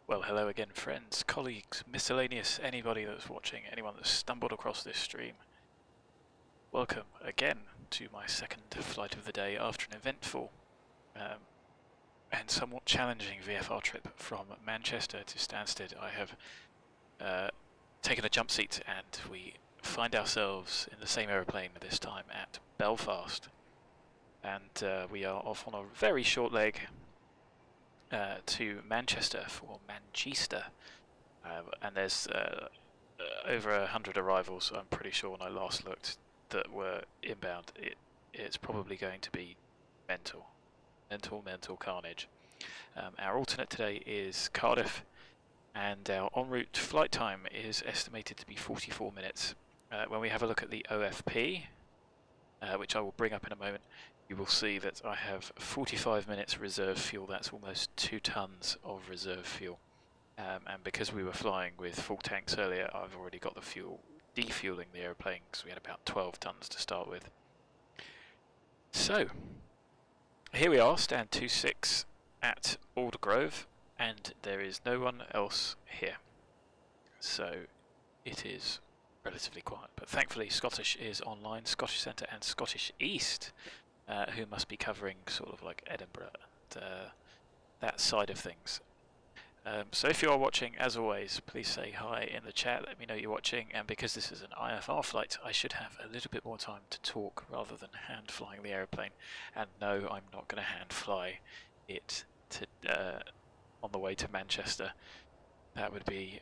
Well, hello again, friends, colleagues, miscellaneous, anybody that's watching, anyone that's stumbled across this stream. Welcome again to my second flight of the day after an eventful and somewhat challenging VFR trip from Manchester to Stansted. I have taken a jump seat and we find ourselves in the same aeroplane this time at Belfast. And we are off on a very short leg to Manchester for Mancheaster, and there's over 100 arrivals, I'm pretty sure, when I last looked, that were inbound. It's probably going to be mental carnage. Our alternate today is Cardiff, and our en route flight time is estimated to be 44 minutes. When we have a look at the OFP, which I will bring up in a moment, you will see that I have 45 minutes reserve fuel. That's almost 2 tons of reserve fuel. And because we were flying with full tanks earlier, I've already got the fuel defueling the aeroplane, because we had about 12 tons to start with. So, here we are, stand 26 at Aldergrove, and there is no one else here. So, it is relatively quiet, but thankfully Scottish is online, Scottish Centre and Scottish East, who must be covering sort of like Edinburgh and that side of things. So if you are watching, as always, please say hi in the chat, let me know you're watching, and because this is an IFR flight, I should have a little bit more time to talk rather than hand flying the aeroplane. And no, I'm not going to hand fly it to on the way to Manchester. That would be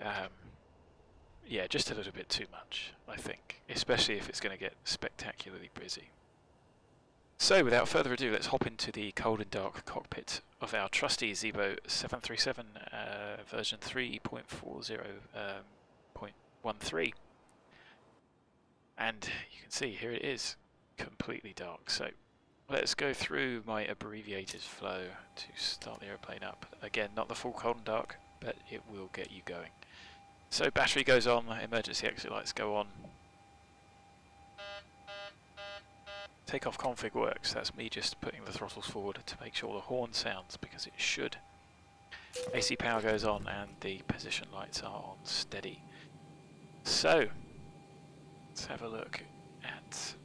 yeah, just a little bit too much, I think, especially if it's going to get spectacularly busy. So, without further ado, let's hop into the cold and dark cockpit of our trusty Zibo 737 version 3.40.13. And you can see here it is, completely dark. So, let's go through my abbreviated flow to start the aeroplane up. Again, not the full cold and dark, but it will get you going. So, battery goes on, emergency exit lights go on. Takeoff config works, that's me just putting the throttles forward to make sure the horn sounds, because it should. AC power goes on and the position lights are on steady. So, let's have a look at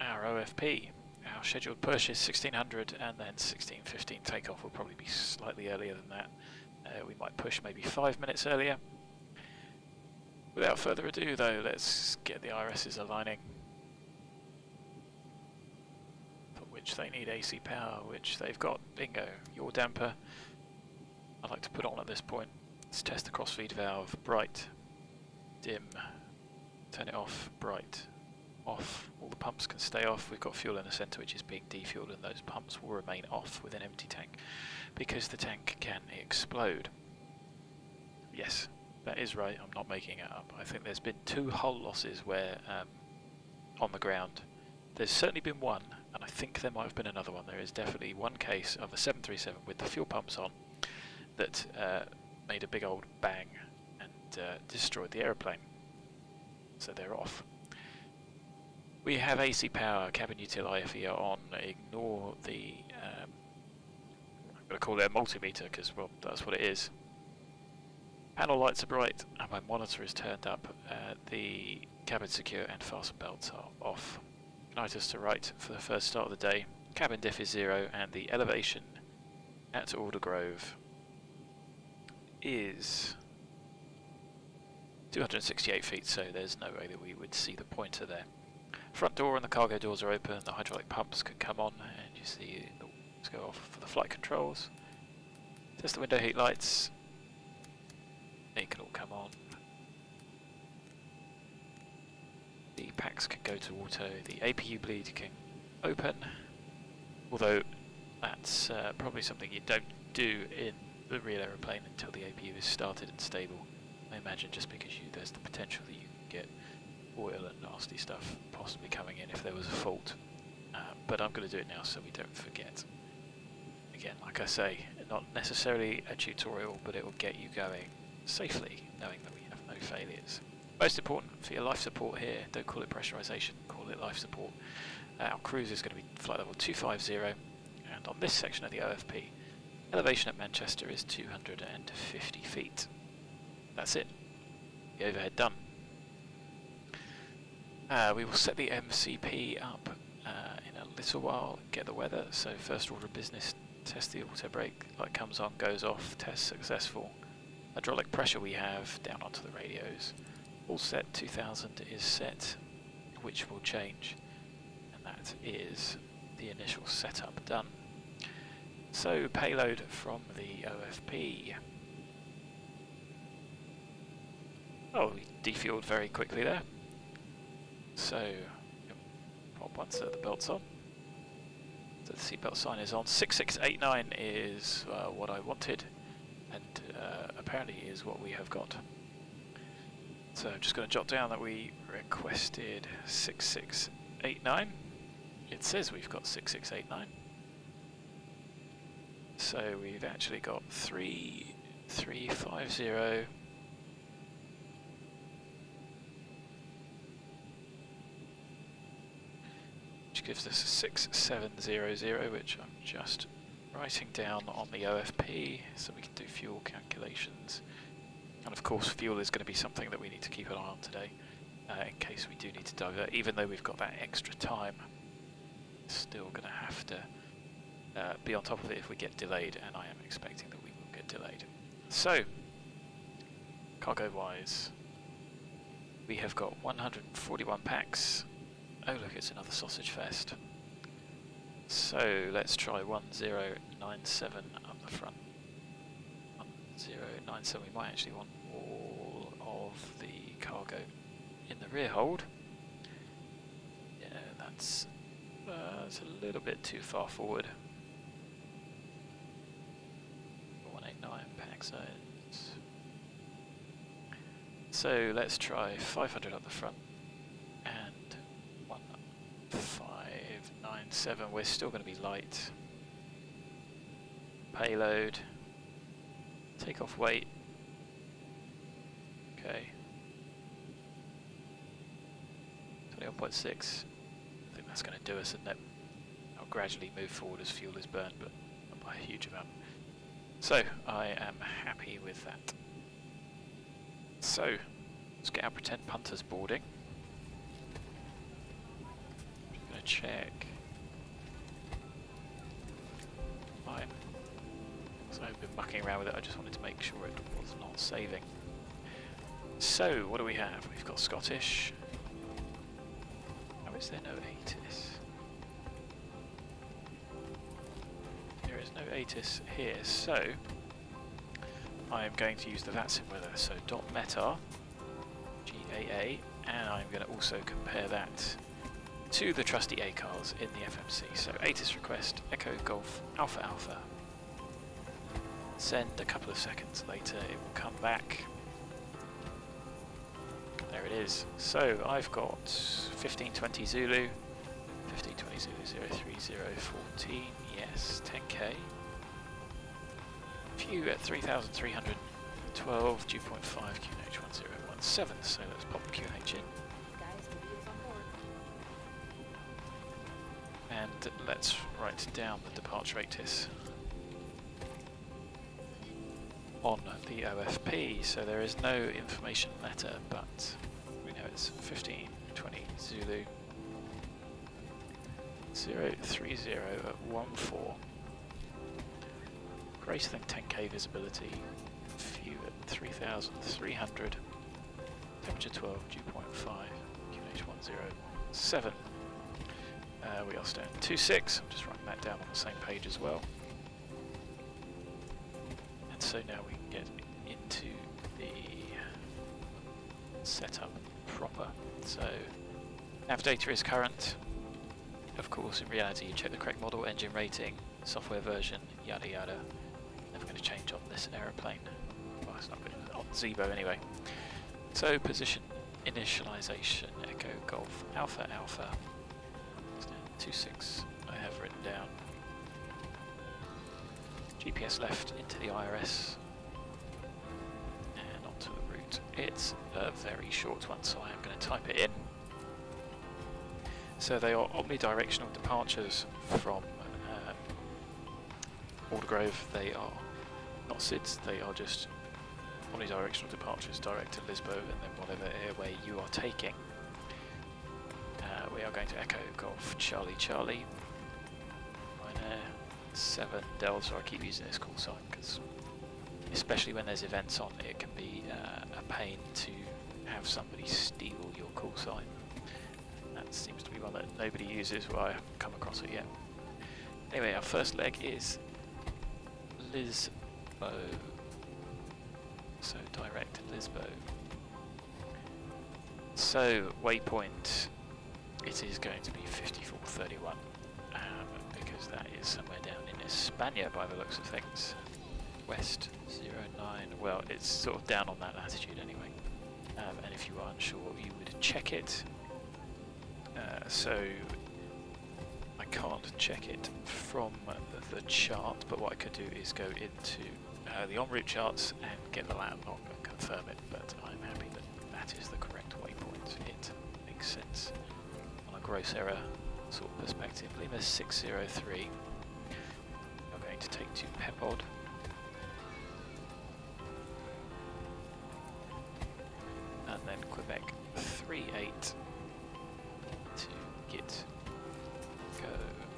our OFP. Our scheduled push is 1600 and then 16:15 takeoff will probably be slightly earlier than that. We might push maybe 5 minutes earlier. Without further ado though, let's get the IRSs aligning, for which they need AC power, which they've got. Bingo, yaw damper I'd like to put on at this point. Let's test the crossfeed valve, bright, dim, turn it off, bright, off. All the pumps can stay off. We've got fuel in the centre which is being defueled, and those pumps will remain off with an empty tank because the tank can explode. Yes, that is right, I'm not making it up. I think there's been 2 hull losses where, on the ground, there's certainly been one, and I think there might have been another one. There is definitely one case of a 737 with the fuel pumps on that made a big old bang and destroyed the aeroplane. So they're off. We have AC power, cabin util IFE are on. Ignore the, I'm going to call it a multimeter because, well, that's what it is. Panel lights are bright and my monitor is turned up. The cabin secure and fasten belts are off. Igniters to right for the first start of the day. Cabin diff is 0 and the elevation at Aldergrove is 268 feet, so there's no way that we would see the pointer there. Front door and the cargo doors are open, the hydraulic pumps can come on, and you see the lights go off for the flight controls. Test the window heat lights. They can all come on. The packs can go to auto. The APU bleed can open, although that's probably something you don't do in the real aeroplane until the APU is started and stable. I imagine just because there's the potential that you can get oil and nasty stuff possibly coming in if there was a fault. But I'm going to do it now so we don't forget. Again, like I say, not necessarily a tutorial, but it will get you going safely, knowing that we have no failures. Most important for your life support here, don't call it pressurization, call it life support. Our cruise is going to be flight level 250, and on this section of the OFP, Elevation at Mancheaster is 250 feet. That's it. The overhead done. We will set the MCP up in a little while, get the weather. So first order of business, test the auto brake. Light comes on, goes off, test successful. Hydraulic pressure we have down onto the radios. All set, 2000 is set, which will change. And that is the initial setup done. So payload from the OFP. Oh, we defueled very quickly there. So pop one so the belt's on. So the seatbelt sign is on. 6689 is what I wanted, and apparently is what we have got. So I'm just going to jot down that we requested 6689. It says we've got 6689. So we've actually got 3350. Which gives us 6700, which I'm just writing down on the OFP so we can do fuel calculations. And of course fuel is going to be something that we need to keep an eye on today in case we do need to divert. Even though we've got that extra time, still going to have to be on top of it if we get delayed, and I am expecting that we will get delayed. So, cargo wise, we have got 141 packs. Oh look, it's another sausage fest. So let's try 1097 up the front. 1097, we might actually want all of the cargo in the rear hold. Yeah, that's it's a little bit too far forward. 189 pack zones. So let's try 500 up the front and 1597. We're still going to be light. Payload. Takeoff weight. Okay. 21.6. I think that's going to do us, isn't it? I'll gradually move forward as fuel is burned, but not by a huge amount. So, I am happy with that. So, let's get our pretend punters boarding. Just going to check. Fine. So I've been mucking around with it, I just wanted to make sure it was not saving. So, what do we have? We've got Scottish. Oh, is there no ATIS? There is no ATIS here, so I am going to use the VATSIM weather. So .meta, GAA, and I'm going to also compare that to the trusty ACARs in the FMC. So ATIS request, Echo Golf Alpha Alpha. Send. A couple of seconds later it will come back. There it is. So I've got 1520 Zulu, 1520 Zulu 03014, yes, 10k. View at 3312, dew point 5, QNH 1017, so let's pop QNH in. And let's write down the departure ATIS on the OFP, so there is no information letter, but we know it's 1520 Zulu 03014. Greater than 10k visibility, view at 3300, temperature 12, dew point 5, QNH 1017. We are staying 26, I'm just writing that down on the same page as well. And so now we can get into the setup proper. So nav data is current. Of course, in reality, you check the correct model, engine rating, software version, yada yada. Never going to change on this aeroplane. Well, it's not going to on Zibo anyway. So position initialization, Echo Golf Alpha Alpha. 26 I have written down. GPS left into the IRS and onto the route. It's a very short one, so I am going to type it in. So they are omnidirectional departures from Aldergrove, they are not SIDs, they are just omnidirectional departures direct to LISBO, and then whatever airway you are taking. We are going to Echo Golf Charlie Charlie, Ryanair 7 Delta. I keep using this call sign because especially when there's events on, it can be a pain to have somebody steal your call sign. That seems to be one that nobody uses, well I haven't come across it yet. Anyway, our first leg is LISBO, so direct LISBO. So waypoint, it is going to be 5431, because that is somewhere down in España by the looks of things. West 09, well it's sort of down on that latitude anyway, and if you are unsure you would check it. So I can't check it from the chart, but what I could do is go into the en route charts and get the landmark and confirm it, but I'm happy that that is the correct waypoint. It makes sense on a gross error sort of perspective. Lima 603, we're going to take to PEPOD. And then Quebec 38 to GIGTO,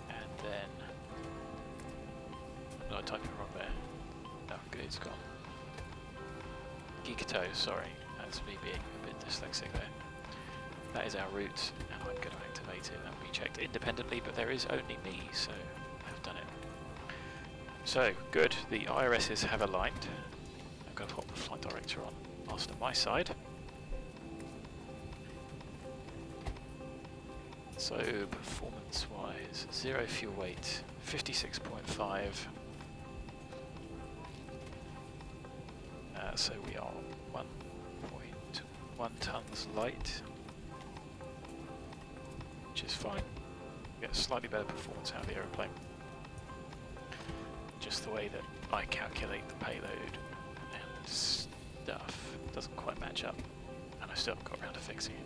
and then, no, I typed it wrong there. No, good, it's gone. GIGTO, sorry, that's me being a bit dyslexic there. That is our route, and I'm going to activate it. That will be checked independently, but there is only me, so I've done it. So, good, the IRSs have aligned. I'm going to pop the flight director on master my side. So performance-wise, 0 fuel weight, 56.5. So we are 1.1 tons light, which is fine. We get slightly better performance out of the aeroplane. Just the way that I calculate the payload and stuff doesn't quite match up, and I still haven't got around to fixing it.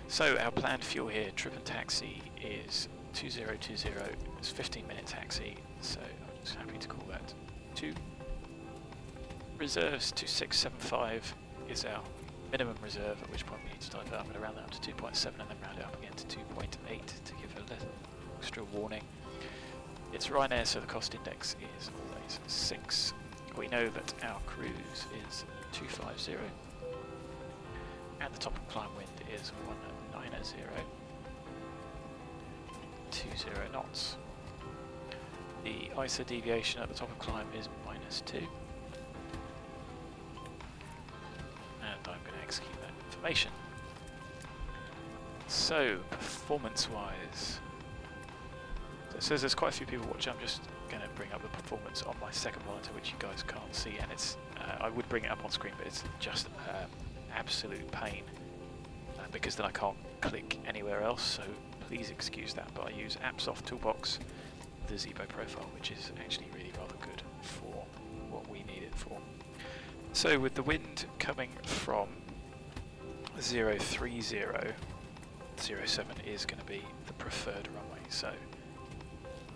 So our planned fuel here, trip and taxi, is 2020. It's 15-minute taxi, so I'm just happy to call that 2. Reserves 2675 is our minimum reserve, at which point we need to type it up and round that up to 2.7 and then round it up again to 2.8 to give a little extra warning. It's Ryanair, so the cost index is always 6. We know that our cruise is 250. And the top of climb wind is 190, 20 knots. The ISO deviation at the top of climb is -2. And I'm going to execute that information. So, performance-wise, so it says there's quite a few people watching. I'm just going to bring up the performance on my second monitor, which you guys can't see, and it's I would bring it up on screen, but it's just absolute pain because then I can't click anywhere else, so please excuse that, but I use AppSoft Toolbox, the Zibo profile, which is actually really rather good for what we need it for. So with the wind coming from 030, 07 is going to be the preferred runway, so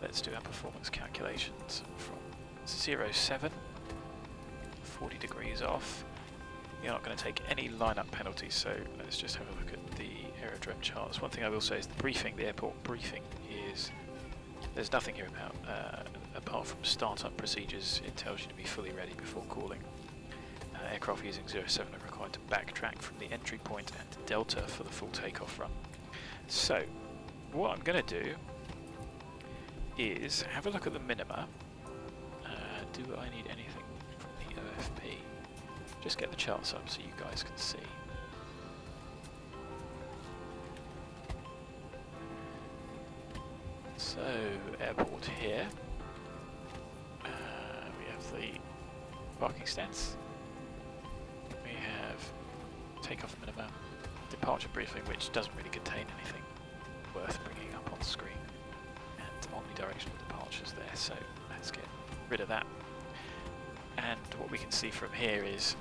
let's do our performance calculations from 07, 40 degrees off. You're not going to take any lineup penalties, so let's just have a look at the aerodrome charts. One thing I will say is the briefing, the airport briefing, is there's nothing here about, apart from startup procedures. It tells you to be fully ready before calling. Aircraft using 07 are required to backtrack from the entry point and delta for the full takeoff run. So, what I'm going to do is have a look at the minima. Do I need anything from the OFP? Just get the charts up so you guys can see. So, airport here. We have the parking stance. We have takeoff minimum, departure briefing, which doesn't really contain anything worth bringing up on screen, and omnidirectional departures there, so let's get rid of that. And what we can see from here is,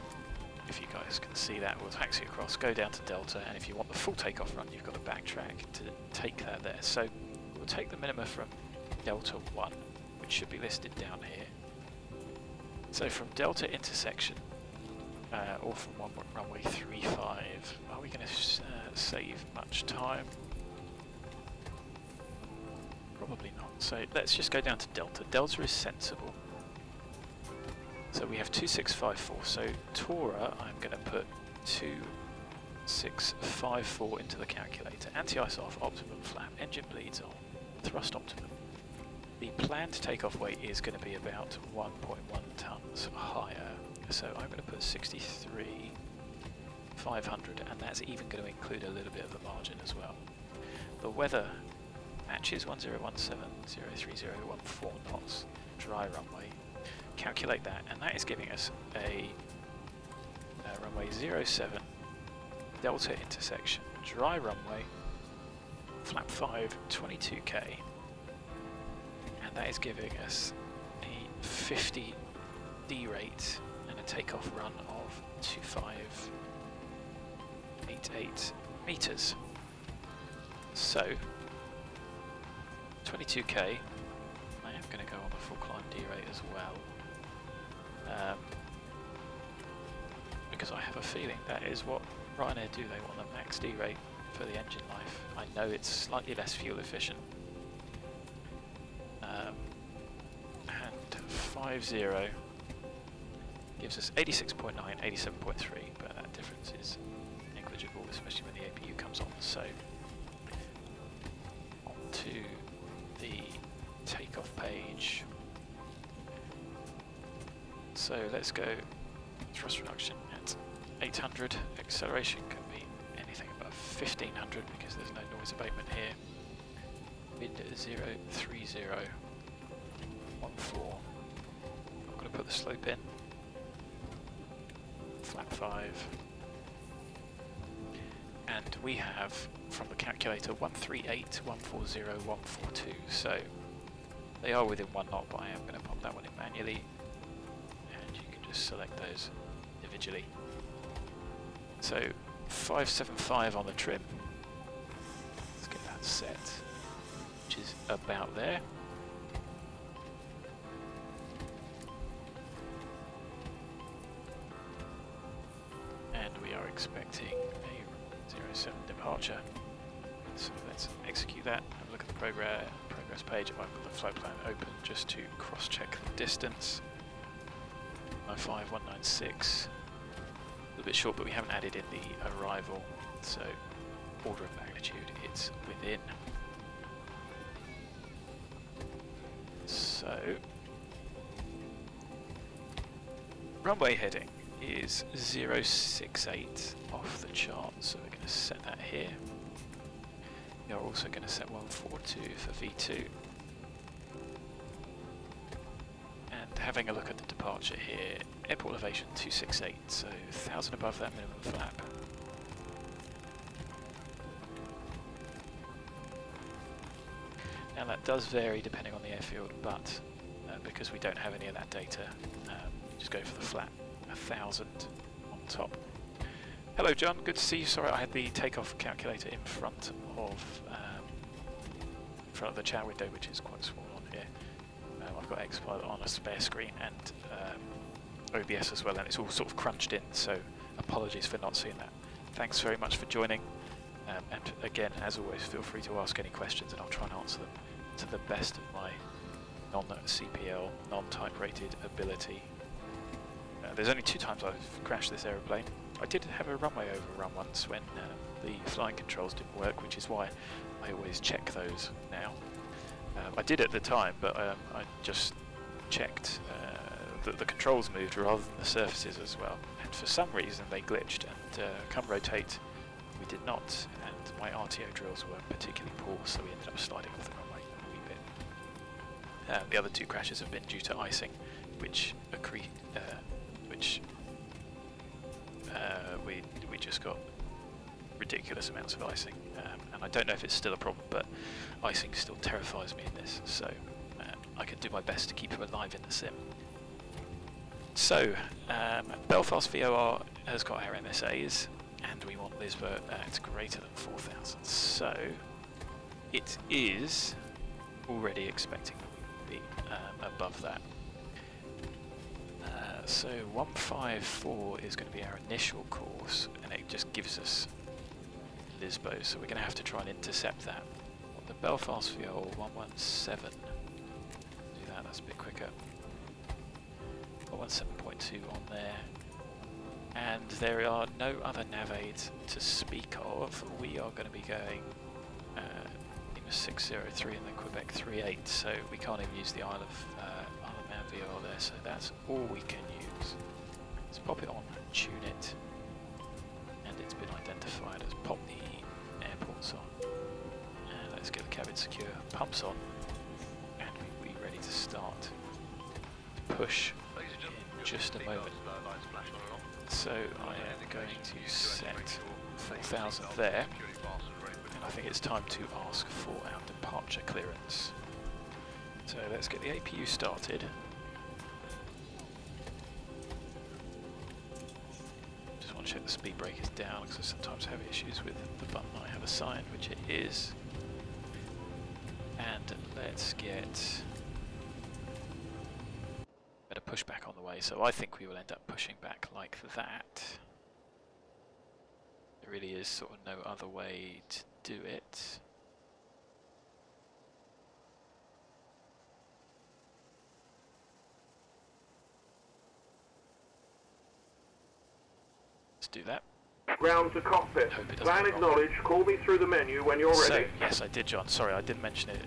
if you guys can see that, we'll taxi across, go down to Delta, and if you want the full takeoff run, you've got to backtrack to take that there. So we'll take the minima from Delta 1, which should be listed down here. So from Delta intersection, or from runway 35, are we going to save much time? Probably not. So let's just go down to Delta. Delta is sensible. So we have 2654. So Tora, I'm going to put 2654 into the calculator. Anti-ice off, optimum flap, engine bleeds on, thrust optimum. The planned takeoff weight is going to be about 1.1 tons higher. So I'm going to put 63,500, and that's even going to include a little bit of a margin as well. The weather matches 1017.03014 knots, dry runway. Calculate that, and that is giving us a runway 07, Delta intersection, dry runway, flap 5, 22k, and that is giving us a 50 D rate and a takeoff run of 2588 meters. So 22k, I am going to go on the full climb D rate as well, because I have a feeling that is what Ryanair do. They want a max D rate for the engine life. I know it's slightly less fuel efficient, and 50 gives us 86.9, 87.3, but that difference is negligible, especially when the APU comes on. So on to the takeoff page. So let's go thrust reduction at 800, acceleration can be anything above 1500 because there's no noise abatement here. Wind 03014. I'm going to put the slope in. Flap 5. And we have from the calculator 138, 140, 142. So they are within 1 knot, but I am going to pop that one in manually. And you can just select those individually. So 575 on the trim. Let's get that set, which is about there. And we are expecting a 07 departure. So let's execute that and look at the progress page. I've got the flight plan open just to cross-check the distance. 195, 196. A little bit short, but we haven't added in the arrival, so order of magnitude it's within. So runway heading is 068 off the chart, so we're going to set that here. We are also going to set 142 for V2. And having a look at the departure here, airport elevation 268, so 1000 above that minimum flap. Now that does vary depending on the airfield, but because we don't have any of that data, just go for the flat 1000 on top. Hello John, good to see you. Sorry I had the takeoff calculator in front of the chat window, which is quite small on here. I've got Xpilot on a spare screen and OBS as well, and it's all sort of crunched in, so apologies for not seeing that. Thanks very much for joining, and again, as always, feel free to ask any questions and I'll try and answer them to the best of my non-CPL, non-type rated ability. There's only 2 times I've crashed this aeroplane. I did have a runway overrun once when the flying controls didn't work, which is why I always check those now. I did at the time, but I just checked that the controls moved rather than the surfaces as well. And for some reason they glitched, and come rotate, we did not. And my RTO drills were particularly poor, so we ended up sliding off the runway a wee bit. The other 2 crashes have been due to icing, which we just got ridiculous amounts of icing, and I don't know if it's still a problem, but icing still terrifies me in this, so I can do my best to keep it alive in the sim. So Belfast VOR has got our MSAs, and we want LISBO at greater than 4000, so it is already expecting be above that. So 154 is going to be our initial course, and it just gives us LISBO, so we're going to have to try and intercept that. The Belfast fuel 117. Do that, that's a bit quicker. 117.2 on there. And there are no other nav aids to speak of. We are going to be going Lima 603 and the Quebec 38, so we can't even use the Isle of Man VOR there, so that's all we can use. Let's pop it on, tune it, and it's been identified as pop the airports on. And let's get the cabin secure, pumps on, and we'll be ready to start to push in just a moment. So I am going to set 4,000 there, and I think it's time to ask for our departure clearance. So let's get the APU started. Just want to check the speed brake is down because I sometimes have issues with the button I have assigned, which it is. And let's get better push back on the way. So I think we will end up pushing back like that. There really is sort of no other way to do it. Do that. Ground to cockpit. Plan acknowledged. Call me through the menu when you're ready. So, yes, I did, John. Sorry, I didn't mention it.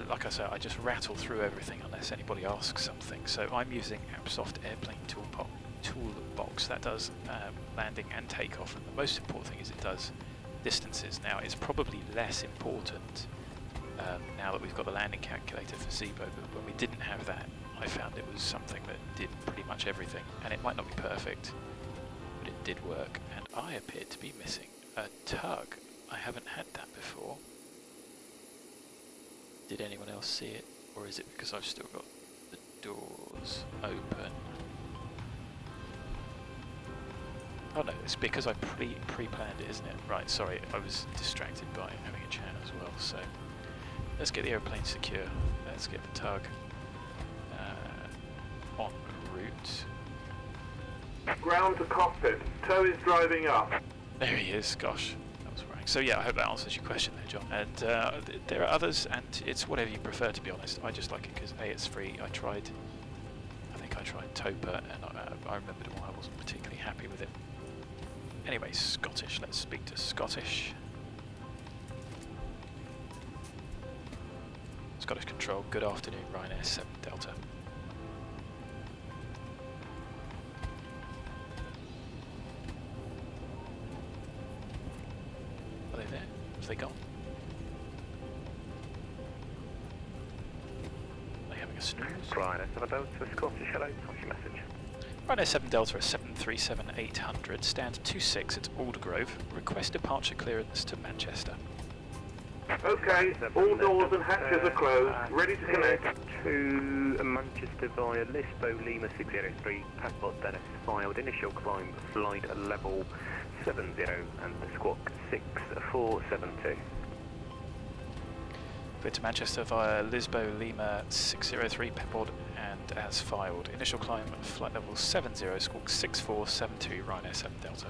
Like I said, I just rattle through everything unless anybody asks something. So I'm using AppSoft Airplane Toolbox. That does landing and takeoff, and the most important thing is it does distances. Now, it's probably less important now that we've got the landing calculator for Zibo, but when we didn't have that, I found it was something that did pretty much everything, and it might not be perfect, but it did work. And I appear to be missing a tug. I haven't had that before. Did anyone else see it, or is it because I've still got the doors open? Oh no, it's because I pre-planned it, isn't it? Right, sorry, I was distracted by having a chat as well. So let's get the airplane secure. Let's get the tug en route. Ground to cockpit. Tow is driving up. There he is. Gosh, that was worrying. So yeah, I hope that answers your question there, John. And there are others, and it's whatever you prefer, to be honest. I just like it because A, it's free. I think I tried Topa, and I remembered it all. I wasn't particularly happy with it. Anyway, Scottish. Let's speak to Scottish. Scottish Control. Good afternoon, Ryanair 7 Delta. Are they there? Have they gone? Are they having a snooze? Ryanair 7 Delta, Scottish, hello, what's your message? Ryanair 7 Delta is 737-800, stand 26 at Aldergrove, request departure clearance to Manchester. Okay, all doors and hatches are closed, ready to connect. To Manchester via LISBO Lima 603, PEPOD then filed, initial climb, flight level 70 and the squawk 6472. Clear to Manchester via LISBO Lima 603 PEPOD and as filed. Initial climb, flight level 70, squawk 6472, Ryanair 7 Delta.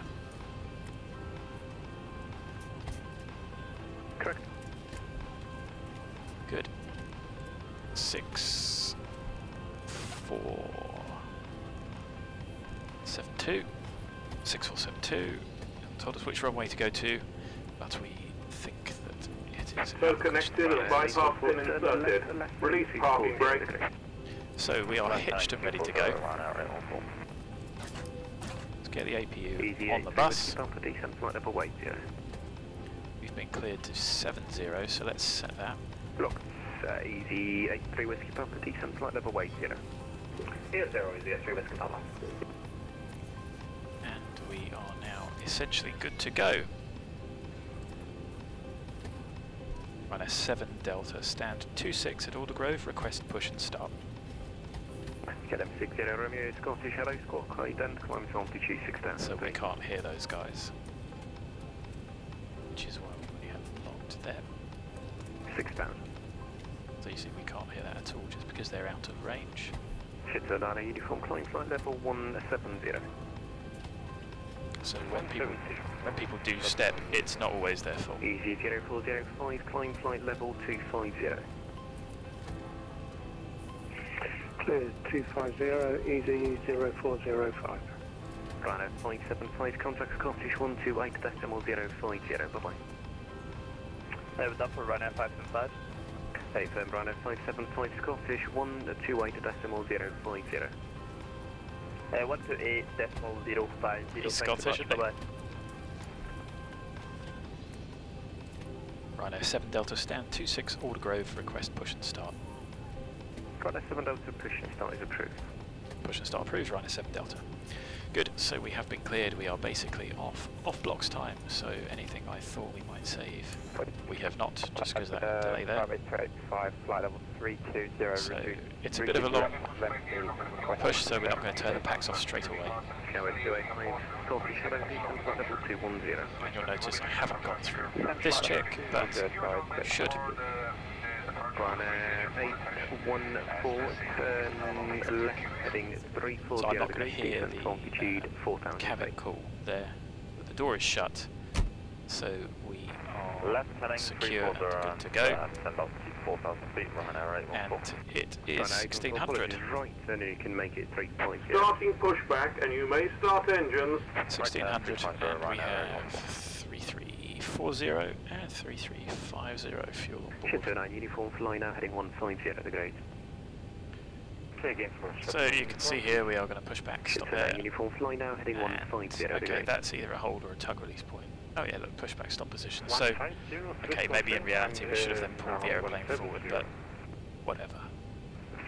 Correct. Good. 6 4 7 2 6472. Told us which runway to go to, but we think that it is. So connected and bypass pin inserted. Release parking brake. So we are hitched and ready to go. Let's get the APU on the bus. We've been cleared to 70, so let's set that. Look, Easy 83 Whiskey Papa, decent flight level weight, you know. Here 0 is the 83 Whiskey Papa. And we are now essentially good to go. Ryanair 7 Delta, stand 26 at Aldergrove, request push and start. Get M60 Romeo, Scottish, hello, squawk, ident, climb to altitude 6,000. So we can't hear those guys, which is why we have blocked them. 6,000. So you see we can't hear that at all just because they're out of range. Shitto Niner uniform climb flight level 170. So when people do step, it's not always their fault. Easy 0405, climb flight level 250. Clear 250, easy 0405. Rhino 575, contact Scottish 128.050, bye-bye. Over that for Rhino 575. Hey, firm Rhino 575, Scottish 128.050. 128.050. He's Scottish, isn't he? Bye-bye. Rhino 7 Delta stand 26 Alder Grove, request push and start. Rhino 7 Delta, push and start is approved. Push and start approved, Rhino 7 Delta. Good, so we have been cleared, we are basically off blocks time, so anything I thought we might save, we have not, just because of that delay there. Flight level 320, So it's a bit of a long push, so we're not going to turn the packs off straight away. Tower 285, Scottish Shadow Beacon, flight level 210. And you'll notice I haven't gone through this check, but should. Rhino 814, turn left, heading 340. So I'm not going to hear the altitude 4,000 cabin feet. call there. But the door is shut, so we are left heading secure and 340 good to go. Send up to 4,000 feet, Rhino 814. And it is 1600. Right, then you can make it 3.0. Starting pushback, and you may start engines. 1600, and we have 3340 and 3350 fuel on board. Shitto 9 uniform, fly now, heading 150 degrees. Clear again for So you can see here we are going to push back, stop Shitto there. 9 uniform, fly now, heading And, 150 okay, degrees. that's either a hold or a tug release point. Oh yeah, look, push back, stop position. So, okay, maybe in reality we should have then pulled the aeroplane forward, but whatever.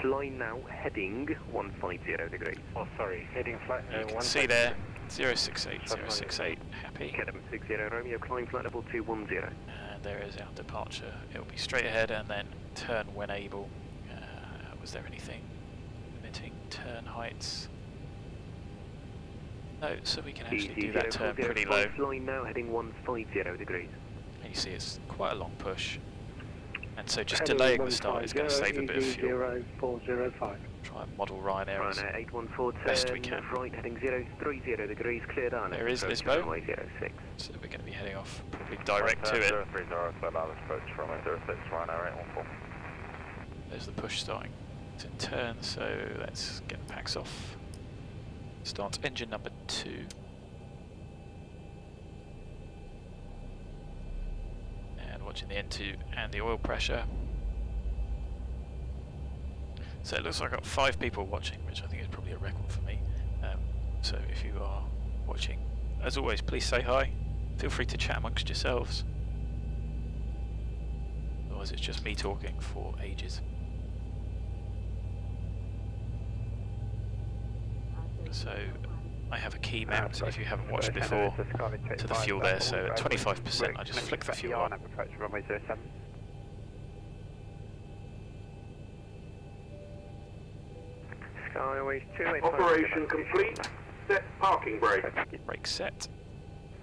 Fly now, heading 150 degrees. Oh, sorry, heading flight. You can see there, 068, happy. Kedem 60 Romeo, climb flight level 210. And there is our departure. It'll be straight ahead and then turn when able. Was there anything limiting turn heights? No, so we can actually do that turn pretty low. Fly now, heading 150 degrees. And you see it's quite a long push. And so just delaying the start is going to save a bit of fuel. 0405. Try and model Ryanair as Rhino 814, best we can. right, heading 030 degrees, cleared on. There is Lisbo. So we're going to be heading off probably direct to it. 030, so allow this approach from 06, Rhino 814. There's the push starting to turn, so let's get the packs off. Start engine number 2. And watching the N2 and the oil pressure. So it looks like I've got 5 people watching, which I think is probably a record for me. So if you are watching, as always, please say hi. Feel free to chat amongst yourselves. Otherwise it's just me talking for ages. So I have a key mapped, if you haven't watched before, to the fuel there. So at 25% I just flick the fuel on. Operation complete. Set parking brake. Brake set.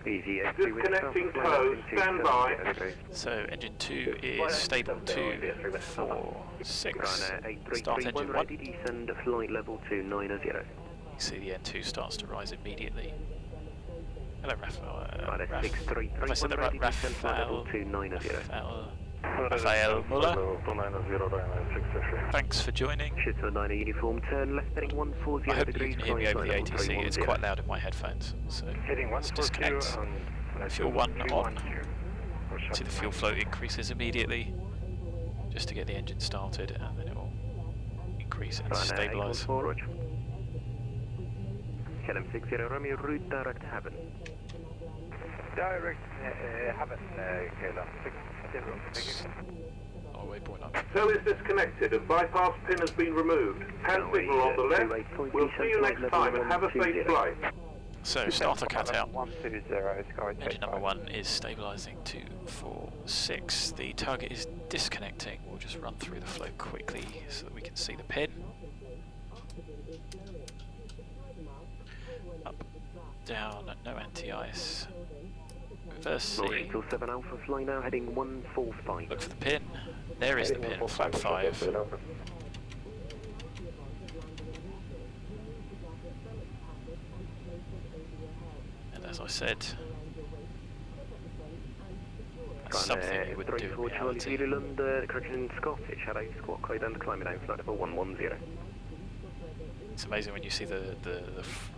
Easy, Disconnecting toes. Stand by. So engine 2 is stable 2, 4, 6. Start engine 1. Descend flight level 290. You see the N2 starts to rise immediately. Hello, Raphael. Have I said that right? Raphael Muller. Thanks for joining. Shitto 9 uniform, turn left heading 140 I hope you degrees. can hear me over the ATC. It's quite loud in my headphones. So let's disconnect. Fuel 1 on. See the fuel flow increases immediately just to get the engine started, and then it will increase and stabilise. Kelm 60 Romeo, route direct Haven. Direct Haven, Kayla 60. Oh, waypoint up. Cell is disconnected and bypass pin has been removed. Hand signal on the left. We'll see you next time and have a safe flight. So, starter cut out. 120, Engine number 1 is stabilising 246. The target is disconnecting. We'll just run through the flow quickly so that we can see the pin. Up, down, no anti-ice. Reverse C. Till 7 Alpha, fly now, heading 145. Look for the pin. There is the pin, flap 5. And as I said, that's something you wouldn't do in reality. Correction Scottish, hello, squawk code and climbing down, flight level 110. It's amazing when you see they're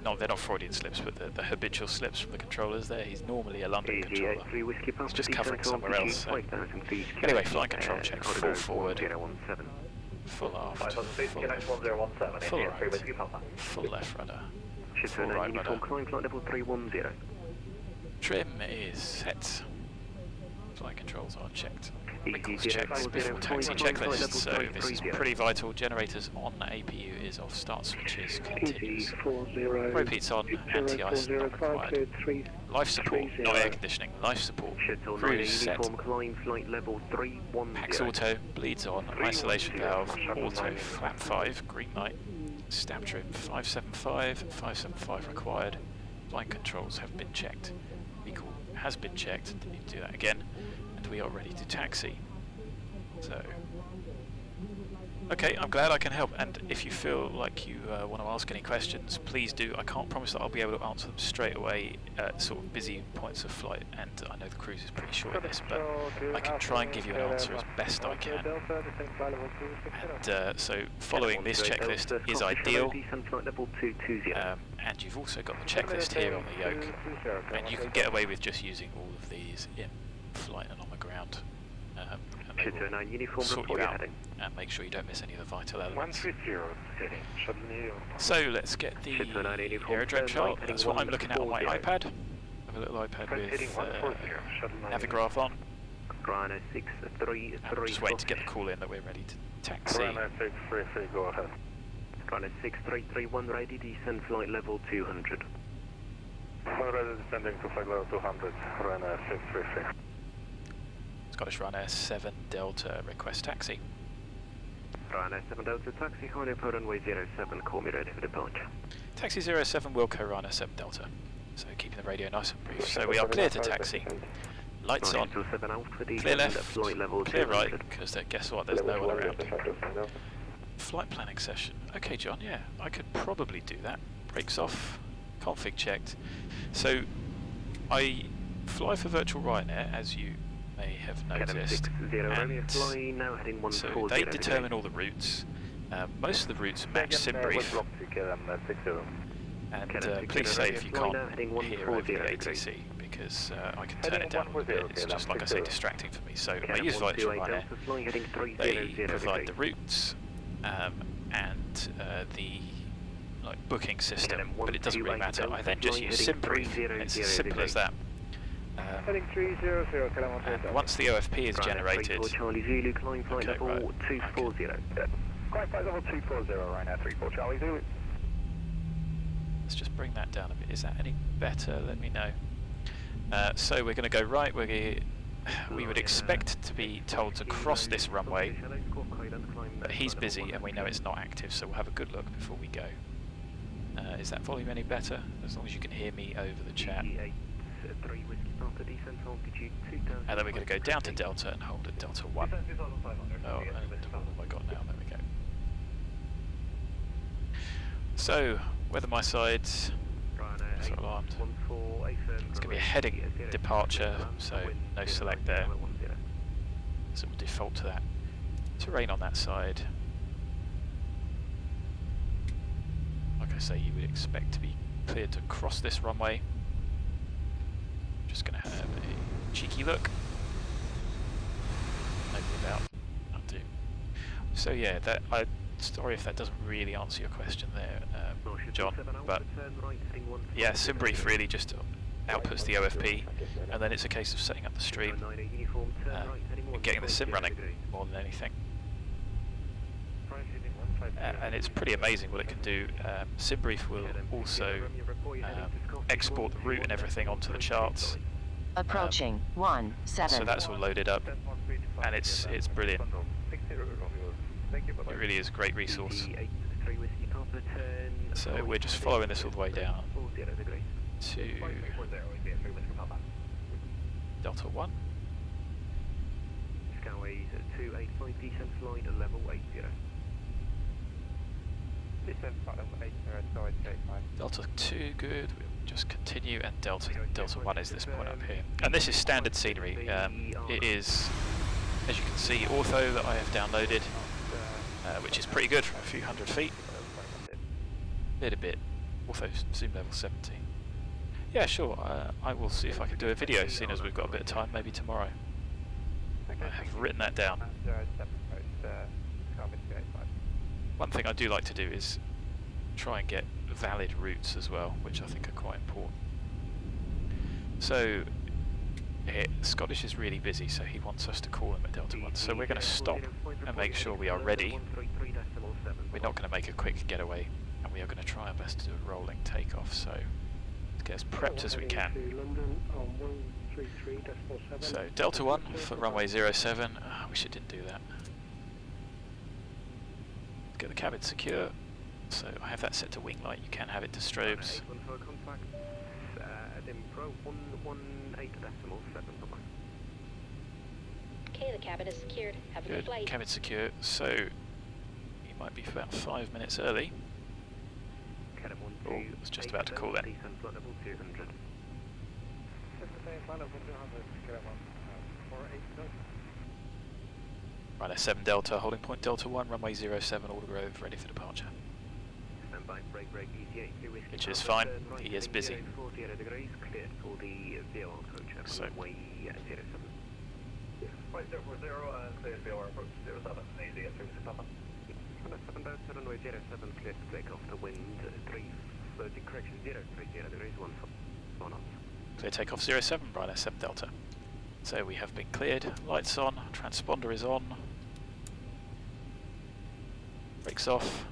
not Freudian slips, but the habitual slips from the controllers there. He's normally a London controller. He's just covering somewhere else. So. Anyway, flying control check, full forward, full aft, full left, full right, full left rudder, full right rudder. Trim is set. Flight controls are checked. Wrinkles checked before taxi checklist, so this is pretty vital. Generators on, APU is off, start switches continues. Repeats on, anti-ice not required. Life support, not air conditioning, life support. Cruise set. Pax auto, bleeds on, isolation valve, auto, flap 5, green light. Stab trim 575, 575 required. Flight controls have been checked. Vehicle has been checked, didn't need to do that again. And we are ready to taxi. So, okay, I'm glad I can help, and if you feel like you want to ask any questions, please do. I can't promise that I'll be able to answer them straight away at sort of busy points of flight, and I know the cruise is pretty short in this, but I can try and give you an answer as best I can. And so following this checklist is ideal, and you've also got the checklist here on the yoke, and you can get away with just using all of these in flight and on the ground. And they will sort you out and make sure you don't miss any of the vital elements. So let's get the aerodrome chart. That's what I'm looking at on my iPad. I have a little iPad with Navigraph on. I'm just waiting to get the call in that we're ready to taxi. Runner 633, go ahead. Runner 6331 ready, descend flight level 200. Already descending to flight level 200, runner 633. Scottish Runner 7 Delta, request taxi. Runner 7 Delta taxi, Honey per runway 07, call me ready for departure. Taxi 07 Wilco Runner 7 Delta. So keeping the radio nice and brief. So we are clear to taxi. Lights on. Clear left, clear right, because guess what, there's no one around. Flight planning session. Okay John, yeah, I could probably do that. Brakes off, config checked. So I fly for virtual Ryanair, as you may have noticed, and so they determine all the routes. Most of the routes match SimBrief, and please say if you can't hear over the ATC, because I can turn it down a bit. It's just, like I say, distracting for me. So I use virtual Ryanair. They provide the routes and the booking system, but it doesn't really matter. I then just use SimBrief. It's as simple as that. And once the OFP is generated, okay, right. Let's just bring that down a bit. Is that any better? Let me know. So we're going to go right. We would expect to be told to cross this runway, but he's busy and we know it's not active, so we'll have a good look before we go. Is that volume any better? As long as you can hear me over the chat. And then we're going to go down to Delta and hold at Delta 1. Oh, and what have I got now? There we go. So, weather my side. So alarmed. It's going to be a heading departure, so no select there. So we'll default to that. Terrain on that side. Like I say, you would expect to be cleared to cross this runway. Just going to have a cheeky look. Nobody about. That'll do. So yeah, sorry if that doesn't really answer your question there, John, but yeah, SimBrief really just outputs the OFP, and then it's a case of setting up the stream and getting the sim running more than anything. And it's pretty amazing what it can do. SimBrief will also export the route and everything onto the charts. Approaching 17. So that's all loaded up, and it's brilliant. It really is a great resource. So we're just following this all the way down to Delta 1. Skyways 285, descent flight level 80. Descent flight level 80, Skyways 285. Delta 2, good. We'll just continue, and Delta 1 is this point up here. And this is standard scenery. It is, as you can see, Ortho that I have downloaded, which is pretty good from a few hundred feet. Little bit. Ortho zoom level 17. Yeah, sure. I will see if I can do a video, seeing as we've got a bit of time, maybe tomorrow. I have written that down. One thing I do like to do is try and get valid routes as well, which I think are quite important. So, Scottish is really busy, so he wants us to call him at Delta 1. So we're going to stop and make sure we are ready. We're not going to make a quick getaway, and we are going to try our best to do a rolling takeoff. So let's get as prepped as we can. So Delta 1 for runway 07. I wish it didn't do that. Get the cabin secure. So I have that set to wing light. You can have it to strobes. Okay, the cabin is secured. Have a good Good, flight. cabin secure. So you might be about 5 minutes early. Oh, I was just about to call then. Right, 7 Delta, holding point Delta 1, runway 07, Aldergrove, ready for departure. Which is fine, he is busy. So, clear takeoff 07, Ryanair 7 Delta. So we have been cleared, lights on, transponder is on, brakes off,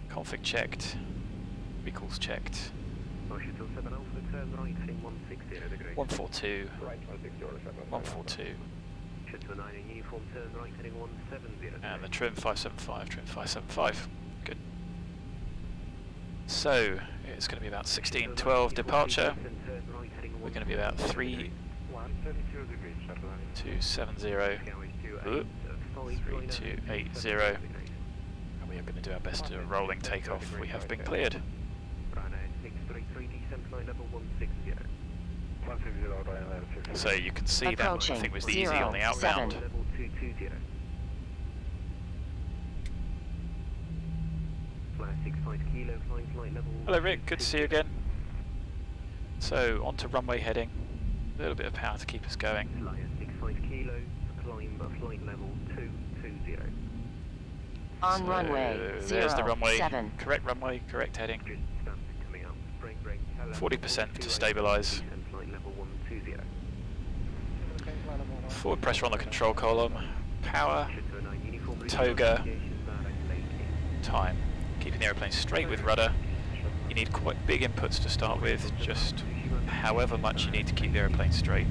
config checked, recalls checked, 142, 142, and the trim 575, trim 575, good. So it's going to be about 16:12 departure, we're going to be about 3270, 3280, and we are going to do our best to do a rolling takeoff. We have been cleared. So you can see that I think was the easy on the outbound. Hello Rick, good to see you again. So on to runway heading. A little bit of power to keep us going. On runway 07. Correct runway, correct heading. 40% to stabilise. Forward pressure on the control column. Power, toga, time. Keeping the aeroplane straight with rudder. You need quite big inputs to start with, just however much you need to keep the aeroplane straight.